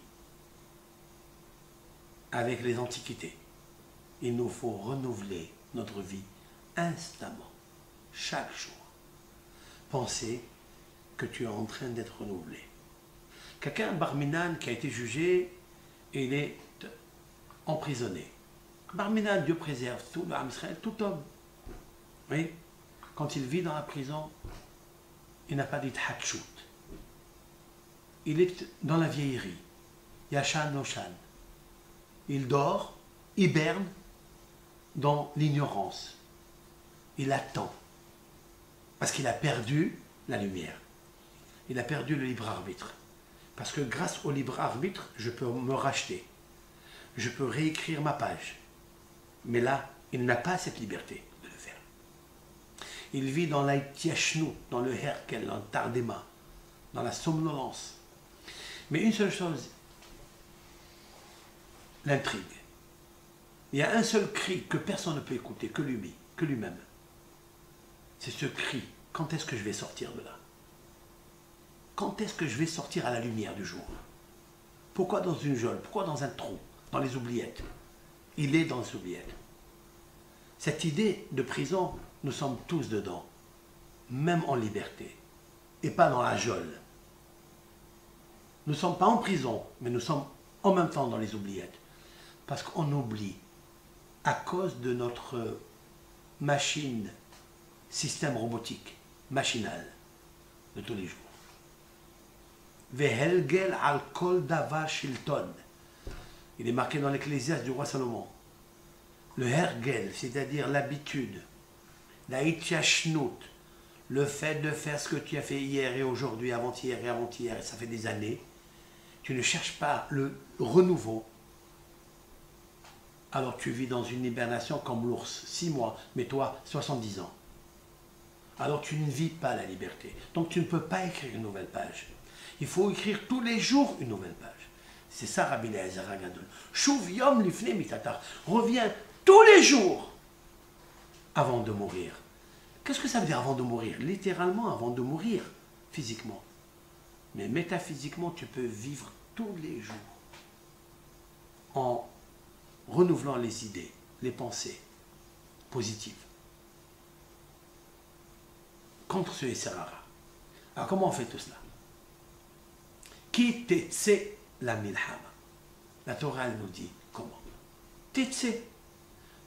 avec les antiquités. Il nous faut renouveler notre vie instamment, chaque jour. Pensez que tu es en train d'être renouvelé. Quelqu'un, Barminan, qui a été jugé, et il est emprisonné. Barminan, Dieu préserve tout le Ham Israël, tout homme. Oui, quand il vit dans la prison, il n'a pas dit Hatchout. Il est dans la vieillerie. Yashan Noshan. Il dort, hiberne dans l'ignorance. Il attend. Parce qu'il a perdu la lumière. Il a perdu le libre arbitre. Parce que grâce au libre arbitre, je peux me racheter. Je peux réécrire ma page. Mais là, il n'a pas cette liberté de le faire. Il vit dans l'Aïtiachnou, dans le Herkel, dans le Tardema, dans la somnolence. Mais une seule chose l'intrigue. Il y a un seul cri que personne ne peut écouter, que lui-même. C'est ce cri. Quand est-ce que je vais sortir de là? Quand est-ce que je vais sortir à la lumière du jour? Pourquoi dans une geôle? Pourquoi dans un trou? Dans les oubliettes? Il est dans les oubliettes. Cette idée de prison, nous sommes tous dedans, même en liberté, et pas dans la geôle. Nous ne sommes pas en prison, mais nous sommes en même temps dans les oubliettes. Parce qu'on oublie, à cause de notre machine, système robotique, machinal, de tous les jours. Vehelgel al kol davar shilton. Il est marqué dans l'Ecclésiaste du roi Salomon. Le hergel, c'est-à-dire l'habitude, la itchashnut, le fait de faire ce que tu as fait hier et aujourd'hui, avant-hier et avant-hier, et ça fait des années, tu ne cherches pas le renouveau, alors tu vis dans une hibernation comme l'ours, 6 mois, mais toi, 70 ans. Alors tu ne vis pas la liberté. Donc tu ne peux pas écrire une nouvelle page. Il faut écrire tous les jours une nouvelle page. C'est ça Rabbi Eliezer Hagadol. Shuv yom lifnei mitatar. Reviens tous les jours avant de mourir. Qu'est-ce que ça veut dire avant de mourir? Littéralement avant de mourir, physiquement. Mais métaphysiquement, tu peux vivre tous les jours en renouvelant les idées, les pensées positives contre ce Yetzer-Hara. Alors comment on fait tout cela? Ki tetse la milhama. La Torah elle nous dit comment? Tetse.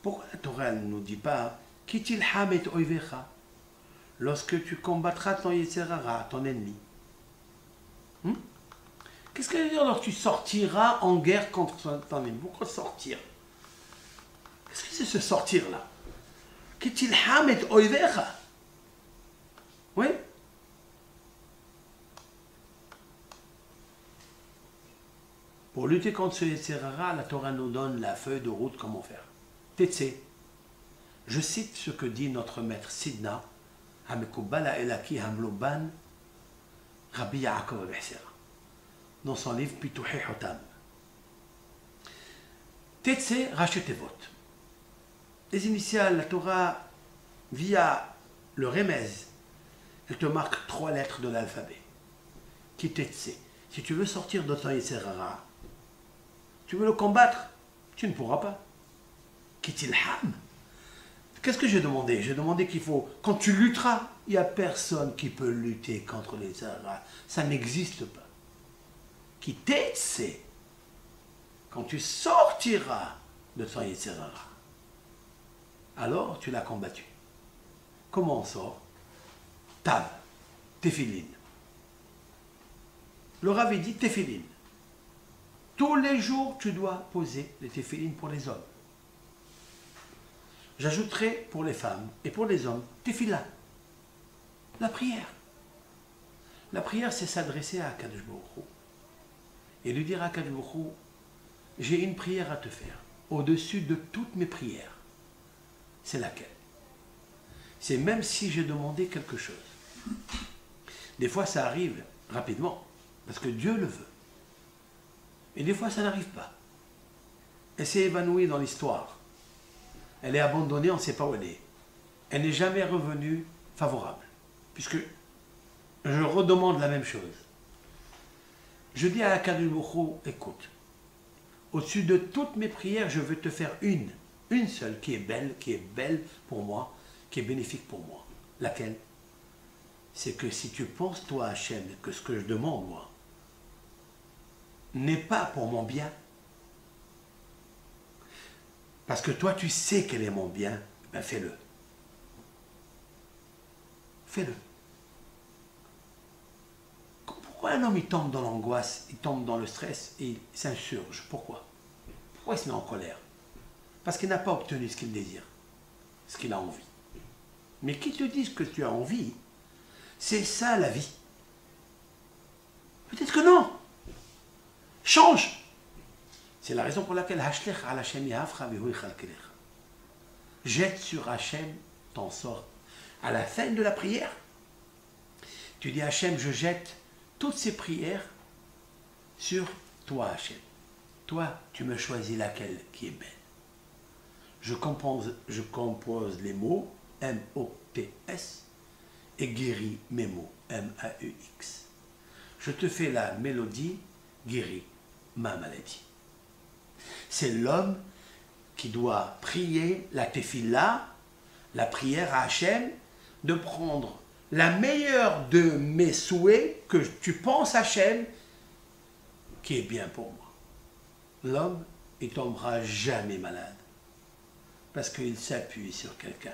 Pourquoi la Torah ne nous dit pas Ki tilham et oivecha? Lorsque tu combattras ton Yetzer-Hara, ton ennemi. Qu'est-ce que ça veut dire lorsque tu sortiras en guerre contre ton ennemi? Pourquoi sortir? Qu'est-ce que c'est ce sortir-là? Ki tilham et oivecha. Oui. Pour lutter contre ce Yetzer-Hara, la Torah nous donne la feuille de route, comment faire. Tetse. Je cite ce que dit notre maître Sidna, Hamekubala Elaki Hamloban, Rabbi Yaakov Abessera, dans son livre Pituhi Hotam. Tetse Rachetevot. Les initiales, la Torah, via le Remez, elle te marque 3 lettres de l'alphabet. Ki tetse. Si tu veux sortir de ton Yetzer-Hara, tu veux le combattre, tu ne pourras pas. Ki tilham. Qu'est-ce que j'ai demandé? J'ai demandé qu'il faut, quand tu lutteras, il n'y a personne qui peut lutter contre les Yetzer-Hara. Ça n'existe pas. Ki tetse. Quand tu sortiras de ton Yetzer-Hara, alors tu l'as combattu. Comment on sort? Tav, tefilin. Le Rav dit tefilin. Tous les jours, tu dois poser les tefilin pour les hommes. J'ajouterai pour les femmes et pour les hommes, tefila. La prière. La prière, c'est s'adresser à Akadosh Baruch Hu et lui dire à Akadosh Baruch Hu, j'ai une prière à te faire, au-dessus de toutes mes prières. C'est laquelle? C'est même si j'ai demandé quelque chose. Des fois, ça arrive rapidement, parce que Dieu le veut. Et des fois, ça n'arrive pas. Elle s'est évanouie dans l'histoire. Elle est abandonnée, on ne sait pas où elle est. Elle n'est jamais revenue favorable, puisque je redemande la même chose. Je dis à Akadosh Baruch Hu, écoute, au-dessus de toutes mes prières, je veux te faire une seule qui est belle pour moi, qui est bénéfique pour moi. Laquelle? C'est que si tu penses, toi, Hachem, que ce que je demande, moi, n'est pas pour mon bien, parce que toi, tu sais quel est mon bien, ben fais-le. Fais-le. Pourquoi un homme, il tombe dans l'angoisse, il tombe dans le stress et il s'insurge? Pourquoi? Pourquoi il se met en colère? Parce qu'il n'a pas obtenu ce qu'il désire, ce qu'il a envie. Mais qui te dit que tu as envie, c'est ça la vie. Peut-être que non. Change. C'est la raison pour laquelle jette sur Hachem ton sort. À la fin de la prière, tu dis Hachem, je jette toutes ces prières sur toi, Hachem. Toi, tu me choisis laquelle qui est belle. Je compose les mots M-O-T-S et guéris mes mots M-A-E-X. Je te fais la mélodie, guéris ma maladie. C'est l'homme qui doit prier la tefila, la prière à Hachem, de prendre la meilleure de mes souhaits que tu penses Hachem, qui est bien pour moi. L'homme, il ne tombera jamais malade, parce qu'il s'appuie sur quelqu'un.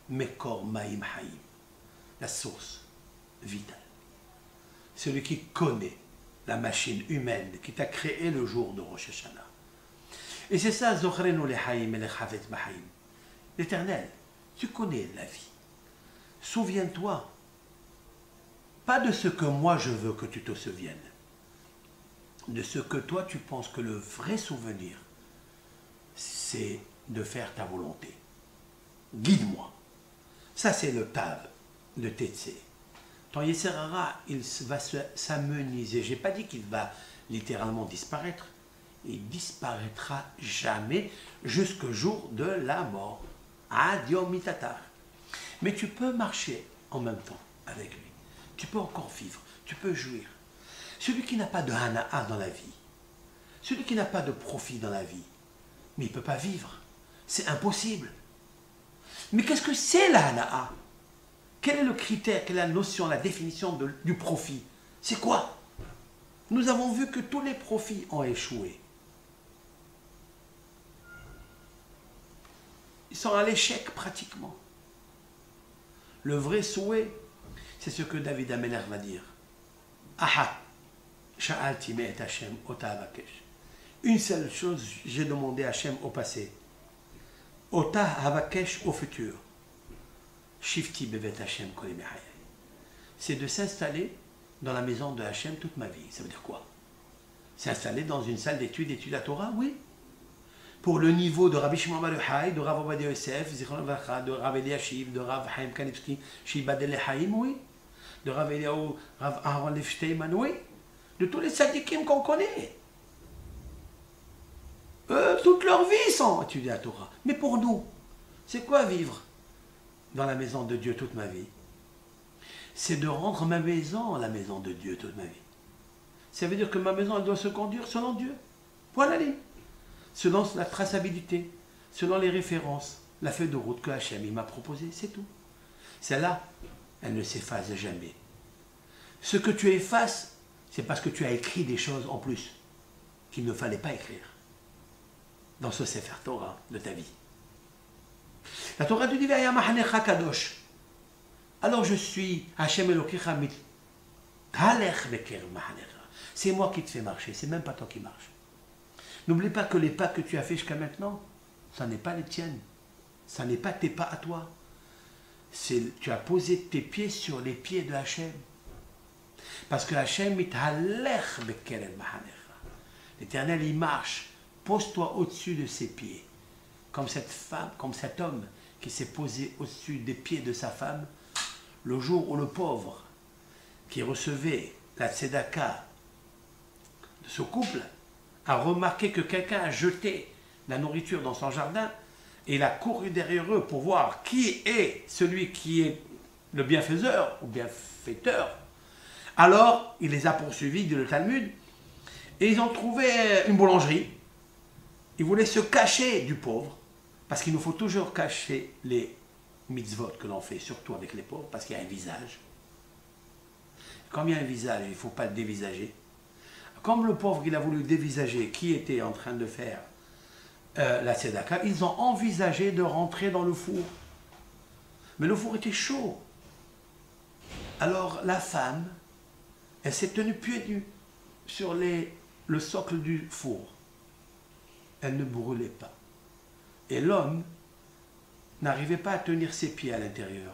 Mekor Maïm Haïm, la source vitale. Celui qui connaît la machine humaine qui t'a créé le jour de Rosh Hashanah. Et c'est ça, Zokhrenu les Haïm et les Chavet Bahaïm. L'Éternel, tu connais la vie. Souviens-toi, pas de ce que moi je veux que tu te souviennes, de ce que toi tu penses que le vrai souvenir, c'est de faire ta volonté. Guide-moi. Ça, c'est le Tav de Tetsé. Ton Yeserara, il va s'amenuiser. Je n'ai pas dit qu'il va littéralement disparaître. Il disparaîtra jamais jusqu'au jour de la mort. Adiom mitatar. Mais tu peux marcher en même temps avec lui. Tu peux encore vivre. Tu peux jouir. Celui qui n'a pas de hana'a dans la vie, celui qui n'a pas de profit dans la vie, mais il ne peut pas vivre. C'est impossible. Mais qu'est-ce que c'est la hana'a? Quel est le critère, quelle est la notion, la définition du profit? C'est quoi? Nous avons vu que tous les profits ont échoué. Ils sont à l'échec pratiquement. Le vrai souhait, c'est ce que David Ameler va dire. Aha, sha'alti me'et Hashem ota havakesh. Une seule chose, j'ai demandé à Hashem au passé. Ota havakesh au futur. Shifti bevet Hashem kol yemei hayai. C'est de s'installer dans la maison de Hashem toute ma vie. Ça veut dire quoi? S'installer dans une salle d'études la Torah? Oui. Pour le niveau de Rabbi Shimon Bar Yochai, de Rav Ovadia Yosef, Zichron Livracha, de Rav Eliashiv, de Rav Chaim Kanevski, Shibadel Lechaim, oui. De Rav Eliaou, Rav Aaron Lefshteiman, oui. De tous les tzadikim qu'on connaît. Eux, toute leur vie sont étudiés la Torah. Mais pour nous, c'est quoi vivre dans la maison de Dieu toute ma vie? C'est de rendre ma maison la maison de Dieu toute ma vie. Ça veut dire que ma maison, elle doit se conduire selon Dieu. Point la ligne. Selon la traçabilité, selon les références, la feuille de route que Hachem m'a proposée, c'est tout. Celle-là, elle ne s'efface jamais. Ce que tu effaces, c'est parce que tu as écrit des choses en plus qu'il ne fallait pas écrire dans ce Sefer Torah de ta vie. La Torah du divers Yamahanecha Kadosh. Alors je suis Hachem Elokecha mit Halech Beker Mahanecha. C'est moi qui te fais marcher, c'est même pas toi qui marches. N'oublie pas que les pas que tu as fait jusqu'à maintenant, ça n'est pas les tiennes. Ça n'est pas tes pas à toi. Tu as posé tes pieds sur les pieds de Hachem. Parce que Hachem mithalech bekeren mahanecha. L'Éternel, il marche. Pose-toi au-dessus de ses pieds. Comme cette femme, comme cet homme qui s'est posé au-dessus des pieds de sa femme, le jour où le pauvre qui recevait la tzedaka de ce couple a remarqué que quelqu'un a jeté la nourriture dans son jardin et il a couru derrière eux pour voir qui est celui qui est le bienfaiseur ou bienfaiteur. Alors, il les a poursuivis, dit le Talmud, et ils ont trouvé une boulangerie. Ils voulaient se cacher du pauvre, parce qu'il nous faut toujours cacher les mitzvot que l'on fait, surtout avec les pauvres, parce qu'il y a un visage. Comme il y a un visage, il ne faut pas le dévisager. Comme le pauvre, il a voulu dévisager qui était en train de faire la tzedaka, ils ont envisagé de rentrer dans le four. Mais le four était chaud. Alors la femme, elle s'est tenue pieds nus sur le socle du four. Elle ne brûlait pas. Et l'homme n'arrivait pas à tenir ses pieds à l'intérieur.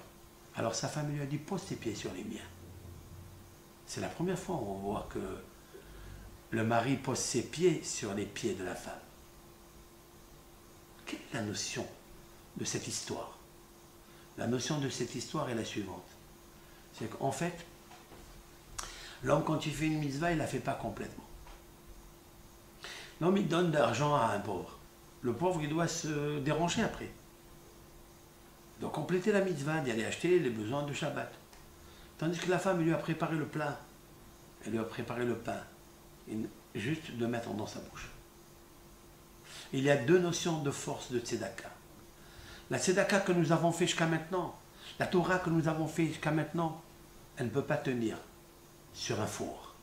Alors sa femme lui a dit, pose tes pieds sur les miens. C'est la première fois où on voit que le mari pose ses pieds sur les pieds de la femme. Quelle est la notion de cette histoire? La notion de cette histoire est la suivante. C'est qu'en fait, l'homme, quand il fait une mitzvah, il ne la fait pas complètement. L'homme, il donne de l'argent à un pauvre. Le pauvre, il doit se déranger après. Il doit compléter la mitzvah, d'aller acheter les besoins de Shabbat. Tandis que la femme, elle lui a préparé le plat. Elle lui a préparé le pain. Juste de mettre dans sa bouche. Il y a deux notions de force de tzedaka. La tzedaka que nous avons fait jusqu'à maintenant, la Torah que nous avons fait jusqu'à maintenant, elle ne peut pas tenir sur un four.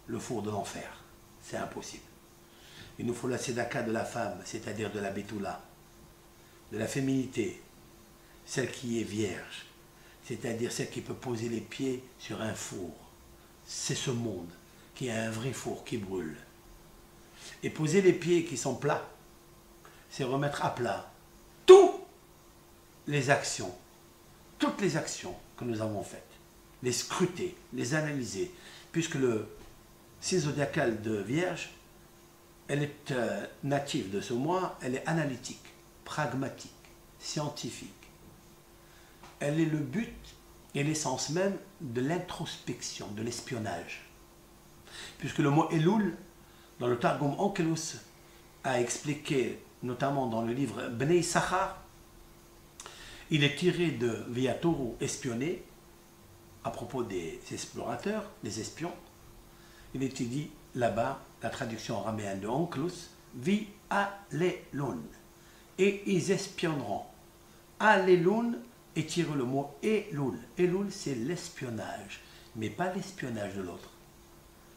Le four de l'enfer. C'est impossible. Il nous faut la tzedaka de la femme, c'est-à-dire de la bétoula, de la féminité, celle qui est vierge, c'est-à-dire celle qui peut poser les pieds sur un four. C'est ce monde qui a un vrai four qui brûle. Et poser les pieds qui sont plats, c'est remettre à plat toutes les actions que nous avons faites, les scruter, les analyser, puisque le signe zodiacal de Vierge, elle est native de ce mois, elle est analytique, pragmatique, scientifique. Elle est le but et l'essence même de l'introspection, de l'espionnage. Puisque le mot Elul, dans le Targum Onkelos, a expliqué, notamment dans le livre Bnei Sachar, il est tiré de Viatoru, espionné, à propos des explorateurs, des espions. Il est dit là-bas, la traduction araméenne de Onkelos, Vi alelun. Et ils espionneront. Alelun est tiré le mot Elul. Elul, c'est l'espionnage, mais pas l'espionnage de l'autre,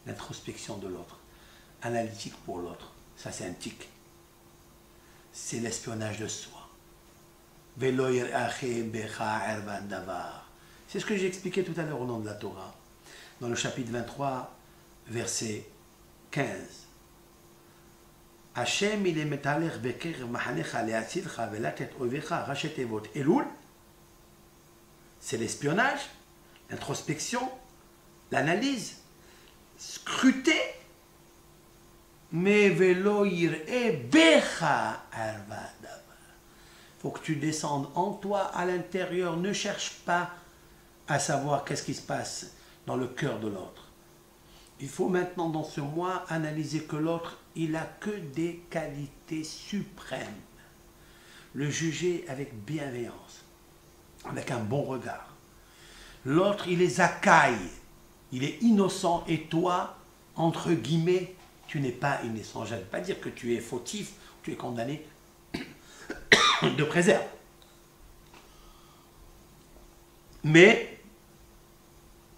l'introspection de l'autre, analytique pour l'autre. Ça, c'est un tic. C'est l'espionnage de soi. C'est ce que j'ai expliqué tout à l'heure au nom de la Torah, dans le chapitre 23, verset 15. Hashem il est metalech bekerev mahanecha leatzilcha velatet ovecha rachet evot Elul. C'est l'espionnage, l'introspection, l'analyse, scruter. Mais velo yir'e becha arva davar. Il faut que tu descendes en toi, à l'intérieur. Ne cherche pas à savoir qu'est-ce qui se passe dans le cœur de l'autre. Il faut maintenant, dans ce mois, analyser que l'autre, il n'a que des qualités suprêmes. Le juger avec bienveillance, avec un bon regard. L'autre, il est zakai, il est innocent, et toi, entre guillemets, tu n'es pas innocent. Je ne veux pas dire que tu es fautif, tu es condamné de préserve. Mais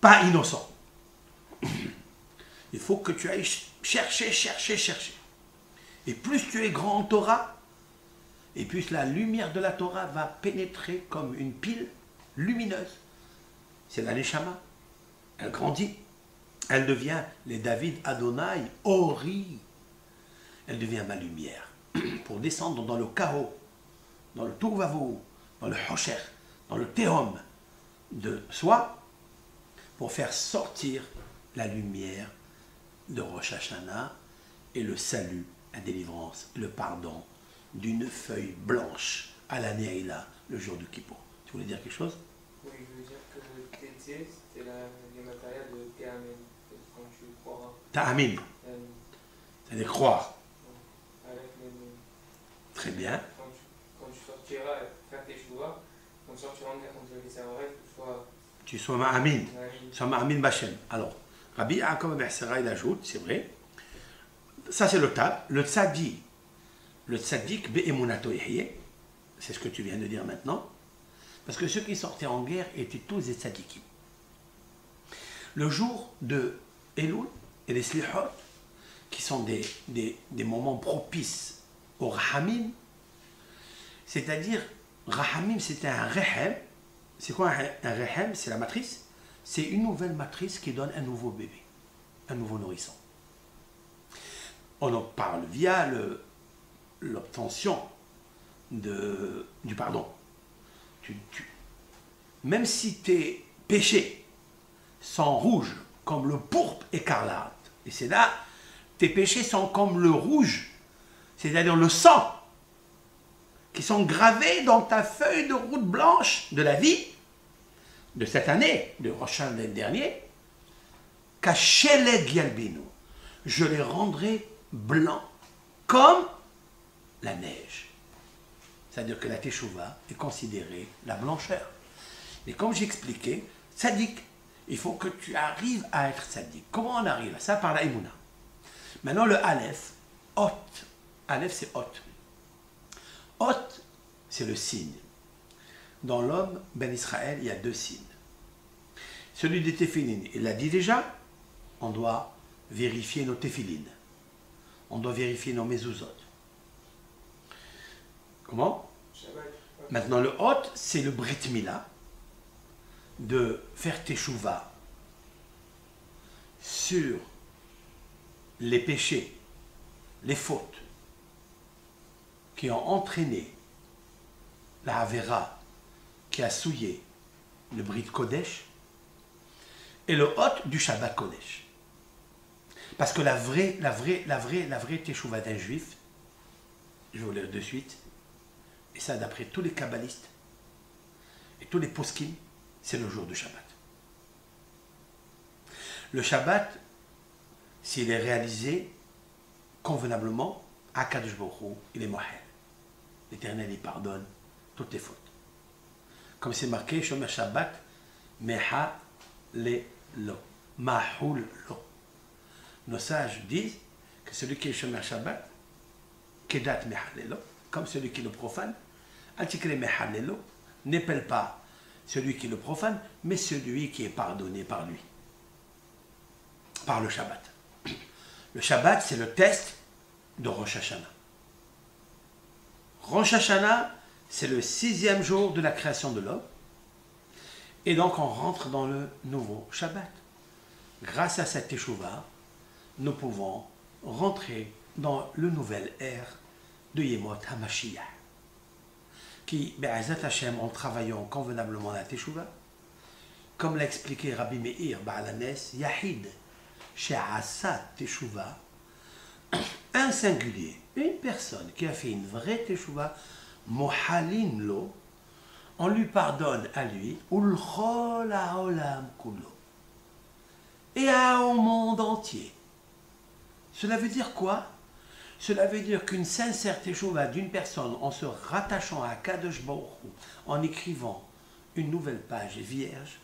pas innocent. Il faut que tu ailles chercher. Et plus tu es grand en Torah, et plus la lumière de la Torah va pénétrer comme une pile lumineuse. C'est la Neshama. Elle grandit. Elle devient les David Adonai Ori. Elle devient ma lumière. Pour descendre dans le chaos, dans le Touvavou, dans le Hosher, dans le Théom de soi, pour faire sortir la lumière de Rosh Hashanah et le salut, la délivrance, le pardon d'une feuille blanche à la Neila, le jour du Kippour. Tu voulais dire quelque chose? Oui, je veux dire que le TT, c'était le matériel de Théamen, quand tu croiras. Ta'amin, c'est-à-dire croire. Avec les... Très bien. Quand tu sortiras faire tes choix, quand tu sortiras en guerre contre le Israël, tu sois ma'amin. Sois ma'amin bachem. Alors, Rabbi Yaakov ben Sera, il ajoute, c'est vrai, ça c'est le tab, le tzaddik be'emunato yehye, c'est ce que tu viens de dire maintenant, parce que ceux qui sortaient en guerre étaient tous des tzaddikim. Le jour de Elul et les Slihot, qui sont des moments propices au Rahamim, c'est-à-dire, Rahamim c'était un rehem. C'est quoi un rehem? C'est la matrice. C'est une nouvelle matrice qui donne un nouveau bébé, un nouveau nourrisson. On en parle via l'obtention du pardon. Même si tes péchés sont rouges comme le pourpre écarlate, et c'est là, tes péchés sont comme le rouge, c'est-à-dire le sang, qui sont gravés dans ta feuille de route blanche de la vie, de cette année, de Rosh Hashanah dernier, Kasheleg Yalbinu, je les rendrai blancs comme la neige. C'est-à-dire que la Teshuvah est considérée la blancheur. Mais comme j'expliquais, tzaddik, il faut que tu arrives à être tzaddik. Comment on arrive à ça? Par la Emouna. Maintenant le Aleph, Hot. Aleph c'est Hot. Hot, c'est le signe. Dans l'homme, Ben Israël, il y a deux signes. Celui des téphilines, il l'a dit déjà, on doit vérifier nos téphilines. On doit vérifier nos mezuzot. Comment? Maintenant, le hot, c'est le Brit Mila, de faire teshuva sur les péchés, les fautes qui ont entraîné la Havera qui a souillé le Brit Kodesh et le hôte du Shabbat Kodesh. Parce que la vraie Teshuvah d'un juif, je vais vous le dire de suite, et ça d'après tous les kabbalistes et tous les poskim, c'est le jour du Shabbat. Le Shabbat, s'il est réalisé convenablement, Akadosh Baruch Hu, il est mohel. L'Éternel, il pardonne toutes les fautes. Comme c'est marqué, Shomer Shabbat, Meha le lo, Mahul lo. Nos sages disent que celui qui est Shomer Shabbat, Kedat Meha le lo, comme celui qui le profane, Antikre Meha le lo, n'épelle pas celui qui le profane, mais celui qui est pardonné par lui, par le Shabbat. Le Shabbat, c'est le test de Rosh Hashanah. Rosh Hashanah, c'est le 6e jour de la création de l'homme. Et donc, on rentre dans le nouveau Shabbat. Grâce à cette Teshuvah, nous pouvons rentrer dans le nouvel ère de Yemot HaMashiach, qui, Be'ezat Hashem, en travaillant convenablement la Teshuvah, comme l'a expliqué Rabbi Meir Ba'alanes, Yahid, She'asa Teshuvah, un singulier, une personne qui a fait une vraie Teshuvah, Mohalin lo, on lui pardonne à lui, Ulchol ha'olam kulo, et au monde entier. Cela veut dire quoi? Cela veut dire qu'une sincère Teshuvah d'une personne en se rattachant à Kadosh Baruch Hu, en écrivant une nouvelle page vierge,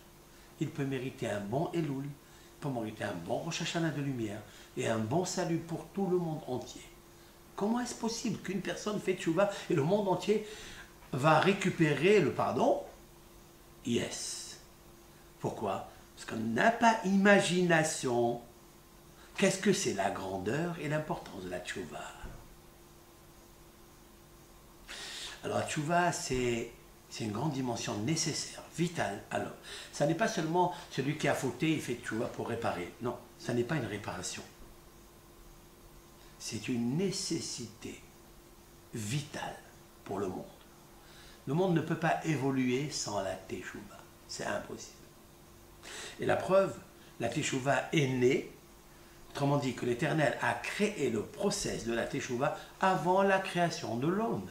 il peut mériter un bon Elul, il peut mériter un bon Rosh Hashanah de lumière et un bon salut pour tout le monde entier. Comment est-ce possible qu'une personne fait Teshuvah et le monde entier va récupérer le pardon? Yes. Pourquoi? Parce qu'on n'a pas imagination. Qu'est-ce que c'est la grandeur et l'importance de la Teshuvah? Alors la Teshuvah, c'est une grande dimension nécessaire, vitale à l'homme. Ça n'est pas seulement celui qui a fauté, il fait Teshuvah pour réparer. Non, ça n'est pas une réparation. C'est une nécessité vitale pour le monde. Le monde ne peut pas évoluer sans la Teshuvah. C'est impossible. Et la preuve, la Teshuvah est née. Autrement dit, que l'Éternel a créé le process de la Teshuvah avant la création de l'homme.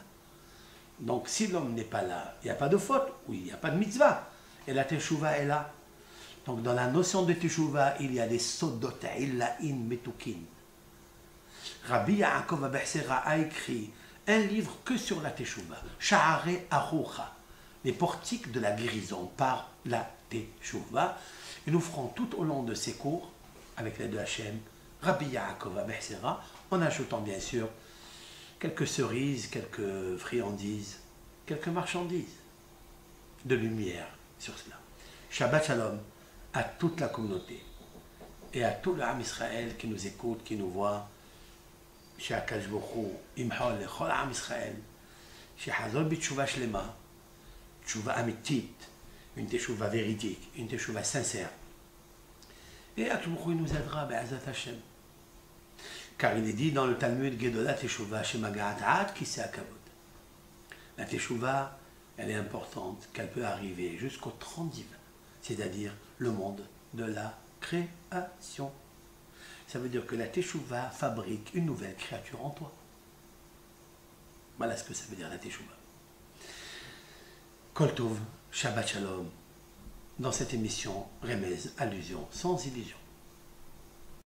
Donc, si l'homme n'est pas là, il n'y a pas de faute, oui, il n'y a pas de mitzvah. Et la Teshuvah est là. Donc, dans la notion de Teshuvah, il y a des sodot illa'in metukin. Rabbi Yaakov Abechsera a écrit un livre que sur la Teshuvah, Sha'are Arucha, les portiques de la guérison par la Teshuvah. Et nous ferons tout au long de ces cours, avec l'aide de Hachem, Rabbi Yaakov Abechsera, en ajoutant bien sûr quelques cerises, quelques friandises, quelques marchandises de lumière sur cela. Shabbat Shalom à toute la communauté et à tout le Ham Israël qui nous écoute, qui nous voit. שהקדוש ברוך הוא ימחול לכל עם ישראל, שיחזור בתשובה שלמה, תשובה אמיתית, une תשובה véridique, une תשובה sincère. Et הקדוש ברוך הוא nous aidera בעזרת השם. Car il est dit dans le Talmud, Gedola Teshuvah Shemagaat Ad Kisei HaKavod. La Teshuvah, elle est importante, qu'elle peut arriver jusqu'au 30e, c'est-à-dire le monde de la création. Ça veut dire que la Teshuvah fabrique une nouvelle créature en toi. Voilà ce que ça veut dire la Teshuvah. Kol Tov, Shabbat Shalom. Dans cette émission, Remez, allusion, sans illusion.